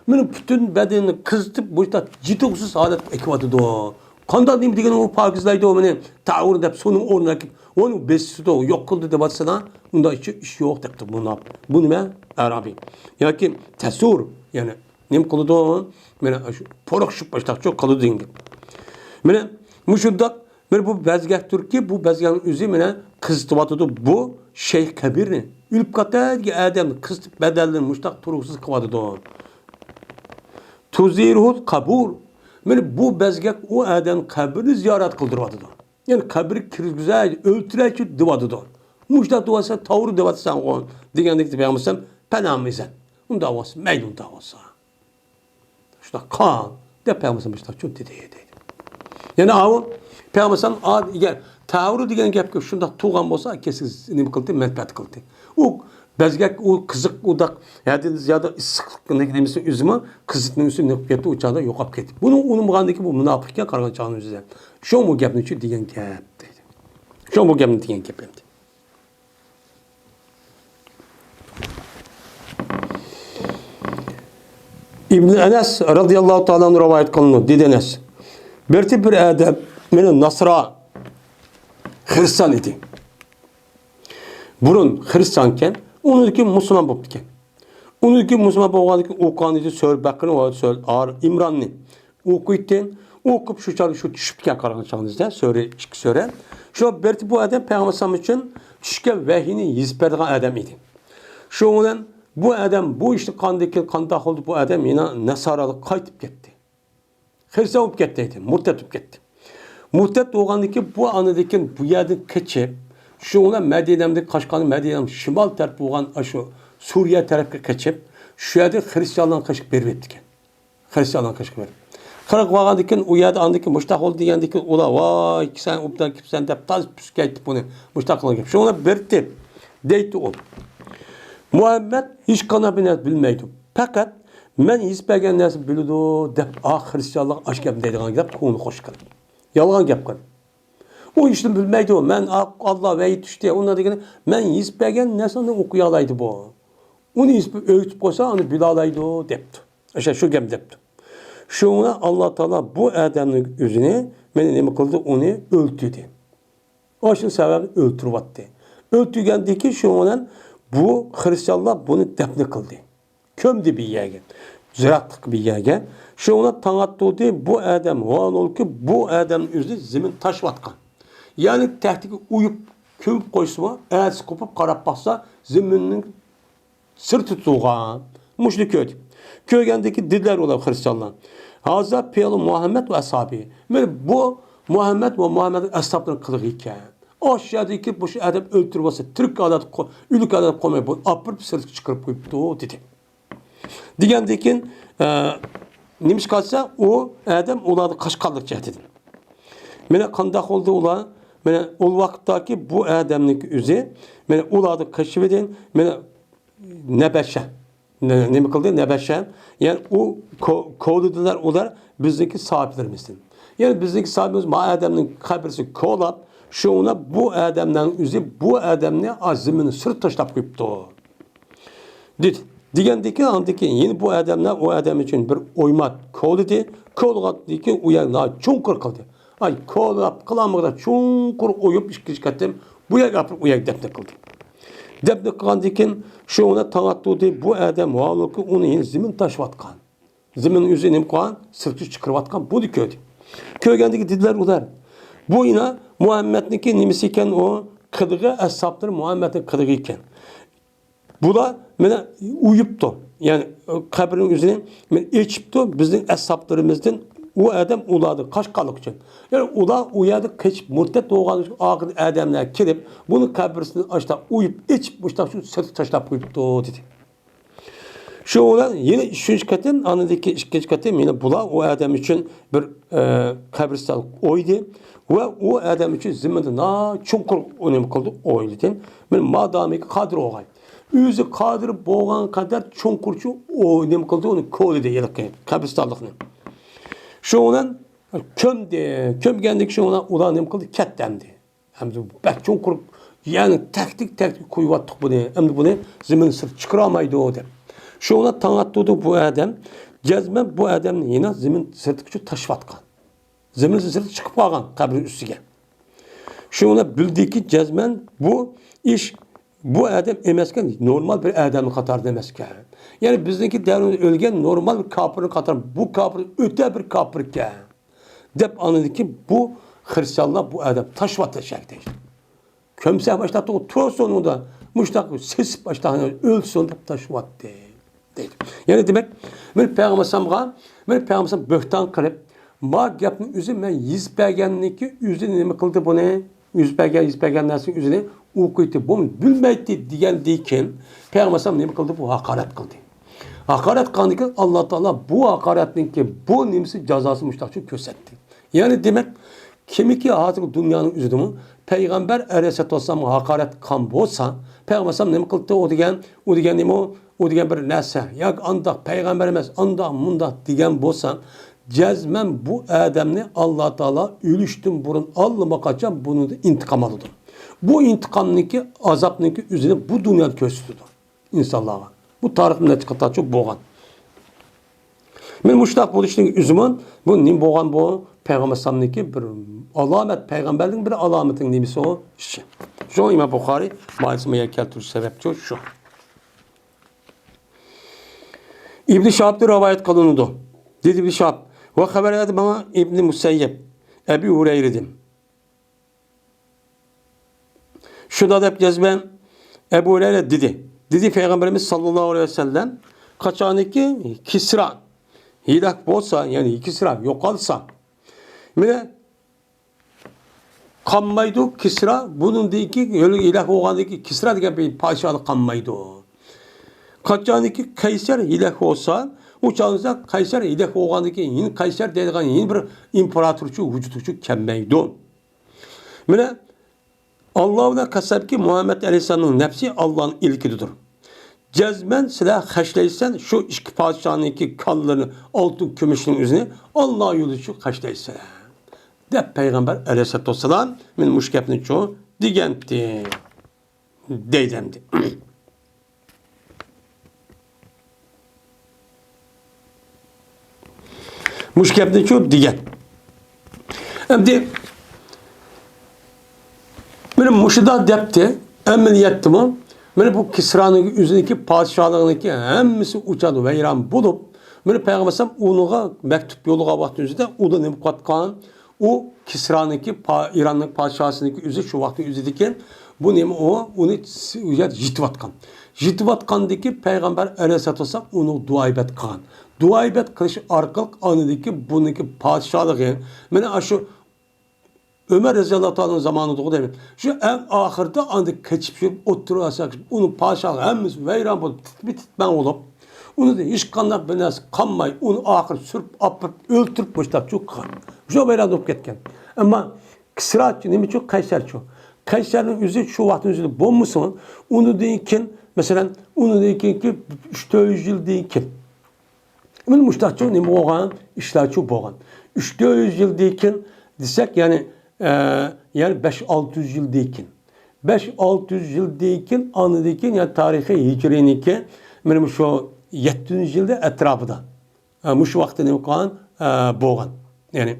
Meni bütün bedenini kızıtıp bu işte jituksiz halet ekiwatıdı. Kanda nima degan o pakizlaydi o meni ta'ur deb sonun o'rniga onu besidi yo'q qildi deb atsana unda ish yo'q debdi bu nima arabiy yoki tasur ya'ni nim qildi mana shu poroq shubashta cho'q qildi deng mana mushundaq bir bu bezgah turki bu bezgahning o'zi mana qizityotdi bu Şeyh Kabirni ülüp qatadagi odamni qizitib badalini mushtaq turuqsiz qilyotdi tuzirul qabur. Meni bu bezgak o adam kabrini ziyaret kıldırmadı. Yani kabri güzel öldürek divadı. Muşta duası tavır divatı sen on. Digendik peygambersem penamıysan. Un davası meydun davası. İşte kan de peygambersem işte çok dedi. Yani avu peygambersem ad eğer tavır digen gap ki şunda tuğan olsa kesin ne kıldı menfaat kıldı. O bezgak o kızık udak yani ziyada ıssıklık nemesi üzümü kızıtının üstüne yapıp uçağda yok ap ketip. Bunu unumğandaki bu münafıkken kargan çağının üzerine. Şu mu gapni için diyen gap dedi. Şu mu gapni diyen gap dedi. İbn Enes radıyallahu ta'ala rivayet kılınıyor. Dedi Enes. Bir adam benim Nasra Hristiyan idi. Burun Hristiyanken onunki Müslüman bo'lib ketgan. Onunki Müslüman bo'lgandan o'qiganida so'l Bakrini va so'l İmranni o'qiydi. O'qib shu chog'da shu tushib ketgan qaragan chog'ingizda so'ra ikki so'ra. Shu berdi bu odam payg'ambar uchun tushgan vahiyni yezib beradigan odam edi. Shu bilan bu odam bu ishni qanday qildi bu odam yana nasaralik qaytib ketdi. Hristiyan bo'lib ketdi edi, murtad bo'lib ketdi. Murtad bo'lgandan bu anadaki bu yerdan kechib şu ona Medine'de Kaşkan'ın Medine'nin şimal tarafı olan şu Suriye tarafı kaçıp şu yerde Hristiyanların kaşık beribettik. Hristiyanların kaşık verip. Kırık vagandikin o yerde andaki müştak oldu diyendiki ola vay sen uptan sen de taz püskeytti bunu müştaklığa gibi. Şu ona berdi deydi o. Muhammed hiç kanabine bilmeydi. Fakat men ispegen nasıl bildi de Hristiyanlık aşk yapın dediğine gidip konu hoş kalır. Yalan yapın. O işini bilmeydi o. Men Allah veyi düştü. Onlar da men ispegen nesini okuyalaydı bu. Onu öğütüp koysa onu bilalaydı o depti. İşte şu gem depti. Şuna Allah Teala bu adamın yüzünü beni ne kıldı onu öldürdü. O işin sebebi öldürüvattı. Öldürgendeki şuna bu Hristiyanlar bunu defne kıldı. Kömdü bir yere. Ziraatlık bir yere. Şuna tanıttı bu adam olan ol ki bu adamın yüzü zemin taş vatkan. Yani tehdit uyup kömüp koysa, eğer kopup karap baksa zeminin sırtı tuğan. Muşlu köy. Köydeki diller olan Hristiyanlar. Hazır Peygamber Muhammed ve ashabı. Yani bu Muhammed ve Muhammed'in ashabının kılığı iken. Aşağıdaki bu adam öldürmesi, Türk adet, ülük adet koymayı bu apırıp sırtı çıkarıp koyup dedi. Digendeki neymiş kalsa o adam oladı kaşkallık cehdedi. Mene kandak oldu ola, mene o vakittaki bu adamın yüzü, mene oladı keşfedin, mene nebeşe, ne mi kıldı nebeşe, yani o kovdular olar bizdeki sahiplerimizden. Yani bizdeki sahibimiz ma adamın kabrisi kovlap, şu ona bu adamın yüzü, bu adamın azimini sırt taşlap koyuptu. Dedi. Digendeki andaki yeni bu adamlar o adam için bir oymat kovdu, kovlattı uyanlar çonkur kıldı. Ay kolap kılamıda çonkur oyup işkişkatem bu yer yapıp uyak depne kıldı. Depne kılgandikin şu ona tanıttı bu adam valıkı onu yeni zemin taşvatkan. Zemin üzerine koyan sırtı çıkırvatkan bu köyde. Köygendeki dediler ular. Bu yine Muhammed'inki nimisiken o kılığı ashapları Muhammed'in kılığı iken. Bu da mene uyuptu. Yani kabrin üzerine içipti bizim ashaplarımızdan o adam uladı kaşkalık için. Yani ula uyadı kaç murtet doğan ağır adamlar kirip bunun kabrisini açta uyup içip işte şu sırtı taşlap koyuptu dedi. Şu olan yine üçüncü katın anındaki ikinci katın yine bula o adam için bir kabristan oydu ve o adam için zimmetinde na çukur önem kıldı oydu. Ben madami kadir oğay. Yüzü kadir boğan kadar çunkurçu o önem kıldı onu koydu yelken kabristanlıkını. Şu olan köm geldik şu ona ulan ne kıldı ket demdi. Hem de bek çok kurup yani teknik koyuvattık bunu. Hem de bunu zemin sırt çıkaramaydı o dem. Şu ona tanıttı bu adam. Cezmen bu adamın yine zemin sırtı taşıvatkan. Zemin sırtı çıkıp kalgan kabrin üstüge. Şu ona bildi ki cezmen bu iş bu adam emesken normal bir adamı katar demesken. Yani bizdeki devrin ölgen normal bir kapırı katar. Bu kapır öte bir kapır ki. Dep anladı ki bu Hristiyanlar bu adam taşıvatacak değil. Kömse başlattı o tur sonunda müştak ses başlattı ölsün de taşıvattı. Değil. Yani demek ben peygamberim böhtan kılıp ma gapni üzü men yüz bergenliki üzü nima kıldı bunu? Yüz bergen narsa üzüne okuydu. Bunu bilmeydi degan deyken peygamberim nima kıldı? Bu hakaret kıldı. Hakaret kıldı Allah Teala bu hakaretninki bu nimsi cezası müştakçı kösetti. Yani demek kimi ki hazır dünyanın üzüdümü Peygamber Aleyhisselatü Vesselam hakaret kan bolsa Peygamberim nima kıldı? O degen nima o degen bir narsa. Ya andak peygamber emas, andak mundak degen bolsa cezmen bu adamni Allah Teala ölüştün burun allıma kaçan bunu da intikam alıdır. Bu intikamniki azapniki üzerine bu dünyada köstüdür. İnşallah. Bu tarihinde neticede çok boğan. Men muştaq buluşun üzümün bu nim boğan bu peygambersamniki bir alamet peygamberliğin bir alametin nimisi o işi. Şu İmam Bukhari maalesef keltiriş sebepçi şu. İbn-i Şahab'da rivayet kılındı. Dedi İbn-i Şahab. Ve haber edim bana İbn-i Musayyeb. Ebu Hureyre'dim. Şurada da cezben Ebu Hureyre dedi. Dedi Peygamberimiz sallallahu aleyhi ve sellem kaçaniki Kisra hilak bolsa yani Kisra yok alsa mine kanmaydı Kisra bunun deyiki hilak olgandaki Kisra diye bir padişahlık kanmaydı. Kaçaniki Kayser hilak olsa uçağınızda Kayser hilak olgandaki yine Kayser dediğin yeni bir imparatorçu vücutçu kemmeydi. Mine Allah'ına kasab ki Muhammed Aleyhisselam'ın nefsi Allah'ın ilkidir. Cezmen silah haşlaysan şu iki padişahın iki kanlarını altın kümüşün üzerine Allah yolu şu haşlaysan. De Peygamber Aleyhisselatü Vesselam min muşkepnin çoğu digenti. Deydemdi. Muşkepnin çoğu digen. Şimdi benim muşida depti emniyetli mi? Beni bu Kisra'nın üzerindeki padişahlığındaki hemmisi uçadı ve İran bulup beni Peygamberim onuğa mektup yoluğa baktığınızda o da ne bu katkan o Kisra'nınki İran'ın padişahındaki üzü şu vakti üzüdeki bu ne o onu jitvatkan. Jitvatkandaki Peygamber Aleyhisselatü Vesselam onu duaybet kan. Duaybet kılış arkalık anıdaki bununki padişahlığı beni aşı Ömer Reziyallahu Anh'ın zamanında o demek. Şu en ahırda andık keçip şu oturursak onun padişahı hemiz veyran bulup bitmen olup onu da hiç kanlar benaz kanmay onu ahır sürüp apıp öldürüp başlayıp çok kan. Şu veyran olup ketken. Ama Kisra ne çok Kayser çok. Kayser'in yüzü şu vaktin yüzü bombusun onu deyken mesela onu deyken ki 300 yıl deyken. Ama müştahçı ne boğan işler çok boğan. 300 yıl deyken desek yani 5-600 yıl deyken. 5-600 yıl deyken anı deyken yani tarihi hicriniki benim şu 700 yılda etrafında. Şu vakti ne kan boğan. Yani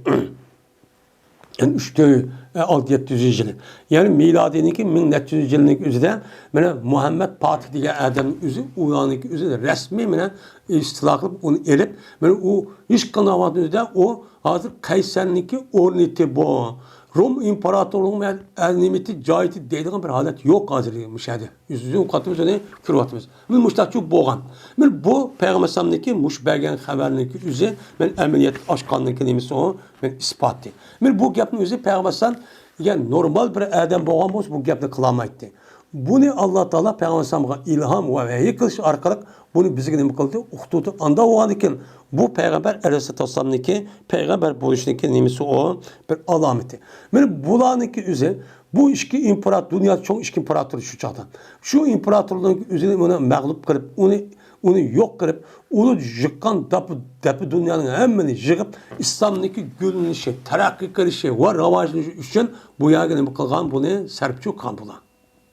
600 yıl. Yani miladiniki 1400 yıllık üzerinde bana Muhammed Fatih diye Adem'in üzü uyanık üzerinde resmi bana istilaklı onu elip bana o hiç kanavat üzerinde o hazır Kayser'niki orniti bu. Rum İmparatorluğu'nun nimeti cahiti dediğin bir halet yok hazır müşahede. Yüzüzün katımız öyle kürvatımız. Ben müştak çok boğan. Ben bu Peygamber'deki müşbergen haberindeki üzere ben emniyet aşkanlık nimesi o ben ispat ettim. Ben bu yapın üzere Peygamber'den yani normal bir adam boğan olsa bu yapını kılamaydı. Bunu Allah Teala Peygamber'e ilham ve vahiy kılış arkalık bunu bize ne kıldı? Uhtutu anda o anken bu Peygamber Aleyhisselatü Vesselam'daki Peygamber buluşundaki nimesi o bir alameti. Yani bulanıki üzere bu işki imparator, dünya çok işki imparatoru şu çağdan. Şu imparatorluğun üzerine ona mağlup kılıp onu onu yok kılıp, onu yıkan dapı dünyanın hemmini yıkıp, İslam'daki gülünüşü, terakki kılışı ve ravajlışı için bu yerine bu kılgan bunu serpçuk kan bulan.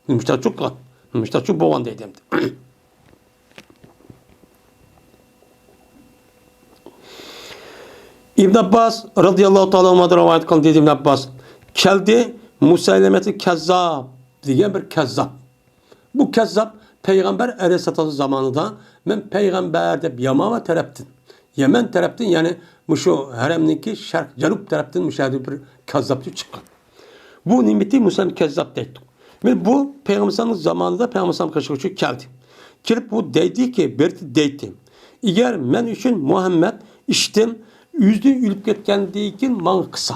Müştahçuk kan. Müştahçuk boğan dedim. İbn Abbas radıyallahu ta'ala anhu'dan rivayet kılan dedi İbn Abbas. Keldi Musaylemeti Kezzab diye bir kezzab. Bu kezzab Peygamber Aleyhisselatü zamanında men peygamber deb Yamama taraftin. Yemen taraftin yani şu haremdeki şark canup taraftin müşahede bir kezzapçı çıkan. Bu nimeti Musa'nın kezzap deydi. Ve bu Peygamber'in zamanında Peygamber'in kaşıkçı geldi. Gelip bu deydi ki bir deydi. Eğer men için Muhammed işten yüzde ülüp ketkendiğin man kısa.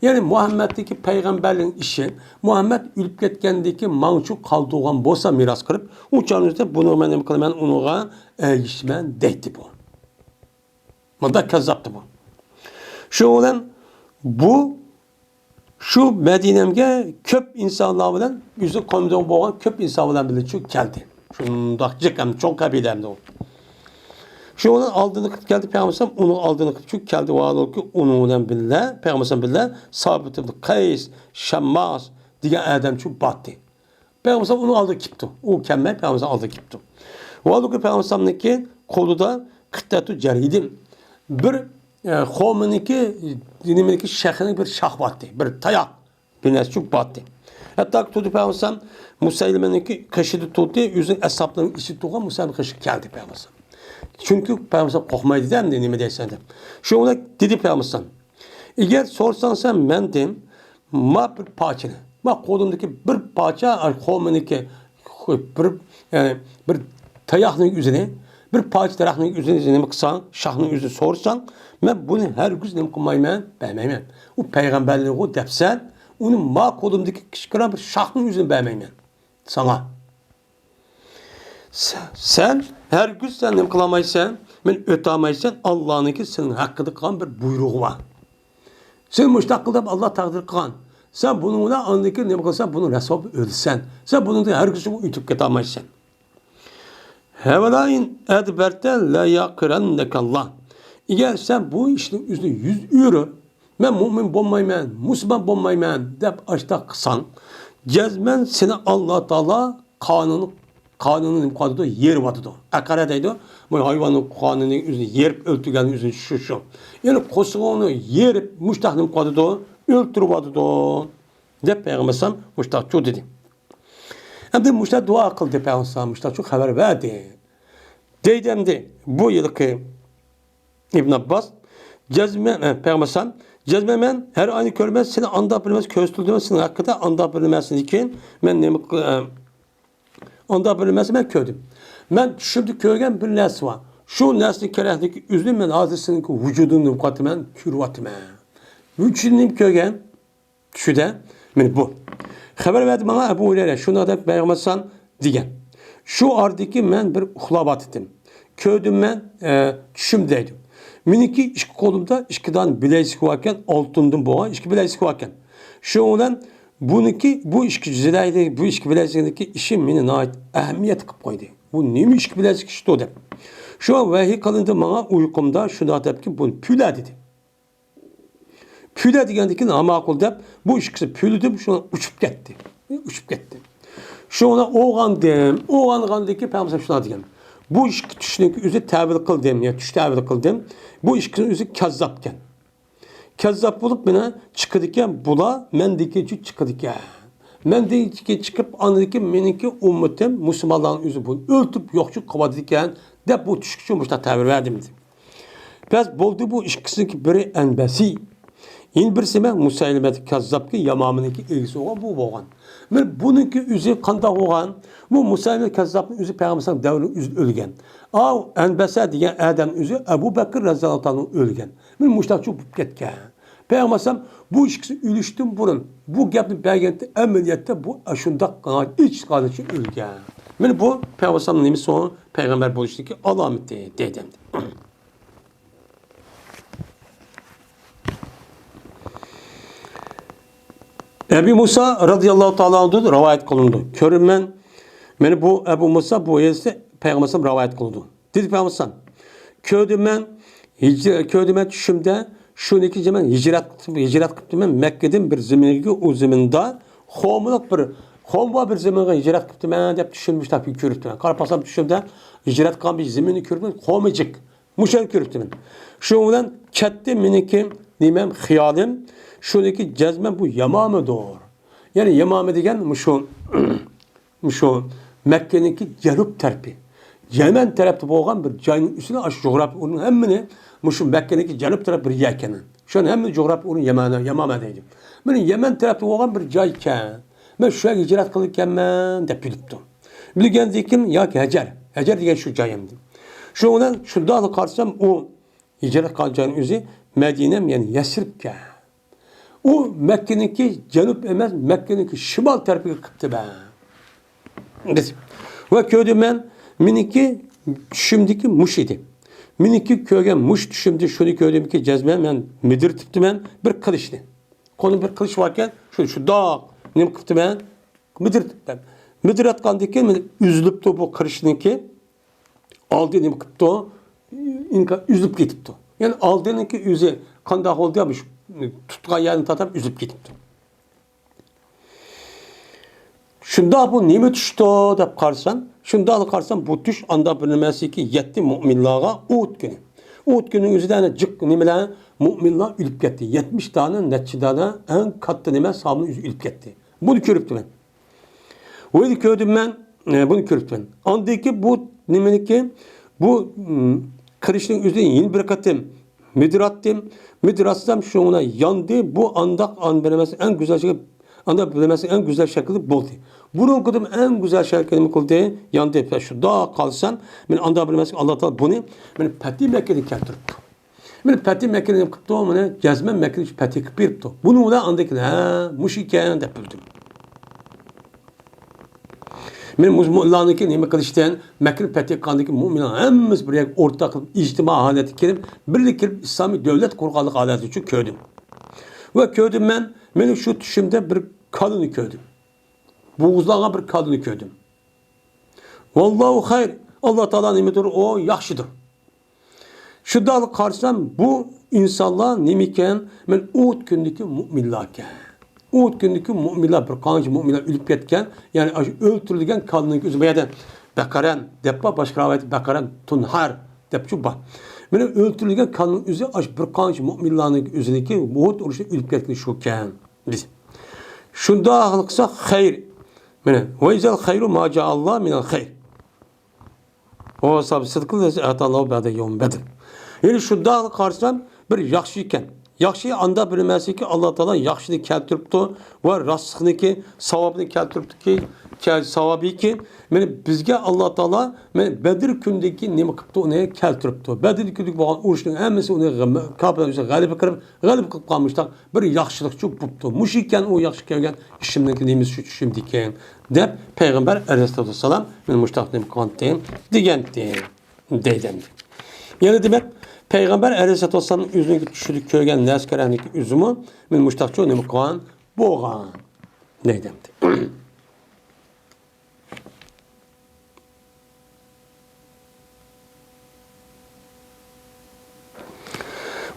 Yani Muhammed'deki peygamberliğin işi Muhammed ülüp ketkendiği mançu kaldığın bosa miras kırıp uçağınızda bunu men unuğa işmen deydi bu. Manda kezzaptı bu. Şu olan bu şu Medine'mge köp insanlar bilen yüzü komünde boğan köp insan bilen bile çok geldi. Şundakcık hem çok kabilemde o. Şu onun aldığını kıt geldi Peygamber onu aldığını kıt çok geldi o alır ki onunla bile Peygamber bile sabit oldu. Kays, Şammas diye adam çok battı. Peygamber onu aldı gitti. O kemer Peygamber aldı gitti. O alır ki Peygamber'deki kolu da kıttatu ceridim. Bir Xomen'deki dinimdeki şeyhinin bir şah battı. Bir tayak. Birisi çok battı. Hatta tuttu Peygamber Musaylemen'deki kaşıdı tuttu. Yüzün hesaplarının işi tuğan Musaylemen kaşı geldi Peygamber. Çünkü Peygamber korkmaydı dem de nime deysen de. Şu ona dedi Peygamber. Eğer sorsan sen ben dem ma bir parça. Ma kolumdaki bir parça Xomen'deki bir tayağının üzerine bir parça tarafının üzerine baksan, şahının üzerine sorsan, ben bunu her gün nem kılmayman, beğenmeyman. O peygamberliği o depsen, onun ma kolumdaki kişilerin bir şahının üzerine beğenmeyman. Sana. Sen her gün sen nem kılamaysan, ben ötemaysan, Allah'ınki senin hakkında kalan bir buyruğu var. Sen müştak kılıp Allah takdir kılan. Sen bununla andaki nem kılsan, bunun hesabı ölsen. Sen bunun da her gün ütüp getamazsan. Hevelayin edberte la yakırennekallâh. Eğer sen bu işin üstüne yüz yürü, ben mümin bulmayman, Müslüman bulmayman dep açta kısan, cezmen seni Allah Teala kanunun imkanıda yer vatıdı. Akara deydi, bu hayvanın kanunun üzerine yerip öldürgenin üzerine şu. Yani kosuğunu yerip müştahın imkanıda öldürüp vatıdı. Dep Peygamber müştah çok dedi. Hem de müştah dua kıldı Peygamber müştah çok haber verdi. Deydemdi bu yılki İbn Abbas Peygamber cezmemen her aynı görmez seni anda bilmez köstüldürmez senin hakkında anda bilmezsin iken ben ne anda bilmezsin ben köydüm. Ben şimdi köygen bir nes var. Şu nesli kerehteki üzlüm ben hazırsın ki vücudunu mukatimen kürvatime. Vücudunu köygen şu da bu. Haber verdi bana Ebu Hureyre şuna da Peygamber diyen. Şu ardaki men bir uhlabat ettim. Köydüm ben düşümdeydim. Miniki işki kolumda işkidan bilezik varken altındım boğa işki bilezik varken. Şu olan bu işki zidaydı bu işki bilezikindeki işim mine ait ehemmiyet kıp koydu. Bu neymiş işki bilezik işte o dem. Şu an vahiy kalındı bana uykumda şuna da ki bunu püle dedi. Püle diyendeki ama akıl dep bu işkisi pülüdüm şu an uçup gitti. Uçup gitti. Şu ona oğandaki Peygamber şuna diyen. Bu iş düşünün üzü tevil kıldım ya, tuş tevil kıldım. Bu iş üzü kezzapken. Kezzap bulup bana çıkıdıkken bula mendeki çıkıdıkken. Mendeki çıkıp anladaki meniki ummetim Müslümanların üzü bunu öltüp yokçu kovadadıkken de bu tuşkuşumuşta tevil verdim dedi. Pes boldu bu işkisindeki biri enbesi. Yine birisi ben Musaylemet kezzap ki yamamındaki ilgisi olan bu boğan. Ve bununki üzü kanda olan bu Musaylemet kezzapın üzü Peygamber'in devri üzü ölgen. Enbese diyen Adem üzü Ebu Bekir Rezallahu Anhu ölgen. Bir müştak çok ketken. Peygamber bu işkisi ülüştüm burun. Bu gapni belgente ameliyette bu aşındak kanat iç kardeşi ölgen. Yani bu Peygamber'in nemi sonra Peygamber buluştaki alameti dedemdi. Ebu Musa radıyallahu ta'ala anhu rivayet kılındı. Körüm ben bu Ebu Musa bu yerde Peygamber'e rivayet kılındı. Dedi Peygamber köyde men tushimda shuniki zaman hijrat qilibdi men Mekke'den bir zaminga o zamanda xomba bir zamanga hijrat qilibdi men deb tushunmishlar ko'ribdi. Qarapasam tushimda hijrat qilgan bir zaminni ko'rdim, xomijik. Muşan ko'ribdi men. Shu bilan katta meniki nimam xiyolim shuniki jazman bu Yamamidir. Yani Yamami degan mushu Mekke'ninki janub tarafi. Yemen tarafta bo'lgan bir joyning ustida ash jo'g'rafiy o'rin hammani mushu Mekke'ninki janub taraf bir yer ekan. Shuni hamma jo'g'rafiy o'rin Yamama deydi. Meni Yemen tarafta bo'lgan bir joy ekan. Men shu yerga hijrat qilganman deb bilibdim. Bilgandan keyin yoki Hajar degan shu joyim. Shu bilan shunday qarsam u hijrat qilgan o'zi Medine yani Yasribga. U Mekke'ninki janub emas, Mekke'ninki shimol tarafiga qilibdi ben. Ve köyde men miniki tushimdiki mush edi. Miniki köyge mush tushimdi shuni köydemki jazman men midirtibdi men bir qilishni. Qo'lim bir qilish varken shu doq nim qilibdi men midirtibdi. Midiratgandan keyin men üzülüptü bu qilishninki oldi nim qilibdi. Inka üzülüp ketibdi. Yani aldiniki o'zi qanday bo'ldi ya tutgan yerini tatab üzülüp ketibdi. Şunda bu nime düştü deb qarsan, şunda qarsan bu tuş anda bilinmesi ki 7 müminlarga Uhud günü. Uhud günün o'zida jiq nimalar müminlar ölüp ketdi. 70 tane neçidana en katta nima sabını ölüp ketdi. Bunu ko'ribdi men. O'ydi ko'rdim men, bunu ko'ribdi men. Andaki bu nimeniki bu qilishning o'zida yeni bir qatim midratsam şuna yandı. Bu anda bilinmesi en güzel şey anda bilinmesi en güzel şekilde buldu. Bunun kadar en güzel şekilde kıldı. Yandı. Şu daha kalsan, ben anda bilinmesi Allah Teala bunu ben Peti Mekke'de getirdi. Ben Peti Mekke'de yaptı ama ne Cezmen Mekke'de Peti yaptı. Bunu da andaki müşriken de bildim. Ben Müslümanlarınki nime kılışten Mekke'de Peti kandaki müminler hemiz bir ortak ictima haleti kirim birlikte İslami devlet kurganlık haleti için köydüm. Ve köydüm ben şu düşümde bir kadını köydüm. Boğuzlanan bir kadını köydüm. Vallahu hayr. Allah Teala nimetidir, o yaxşıdır. Şu dal qarsam bu insanlar nimiken men Uhud gündeki müminlarken. Uhud gündeki müminlar bir qancha müminlar ölüp ketken, yani öldürülgen kadının üzmeyeden Bakaran deppa başka rivayet Bakaran tunhar dep şu bak. Men öldürülgen kadının üzü bir qancha müminlarning üzündeki Uhud uruşu ölüp ketken şuken. Şunda qılsa hayr. Mene ve izel hayru ma Allah minel hayr. O sabı sıdkı atallahu ba'de yevm bedr. Yani şunda qarsam bir yaxşı iken. Yaxşı anda bilmesi ki Allah Teala yaxşını keltiripti ve rastlıqniki savabını keltiripti ki savabı ki bizge Allah Teala Bedir gündeki nima qilibdi uni keltiripti. Bedir gündeki bo'lgan urushning hammasi uni g'alaba qilib qolmishlar. Bir yaxshilikchi bo'libdi. Mushikan u yaxshi kelgan ishimniki nimiz shu tushimdi ekan deb payg'ambar alayhisolatu vassalam men mushtaqdim qildim degandi deydi. Yani demek Peygamber Aleyhisselatü Vesselam'ın yüzünü düşürüp köygen neskerenlik üzümü min muştakçı ne mukan boğan ne demdi.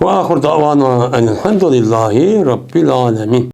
Ve ahir davana enelhamdülillahi rabbil alemin.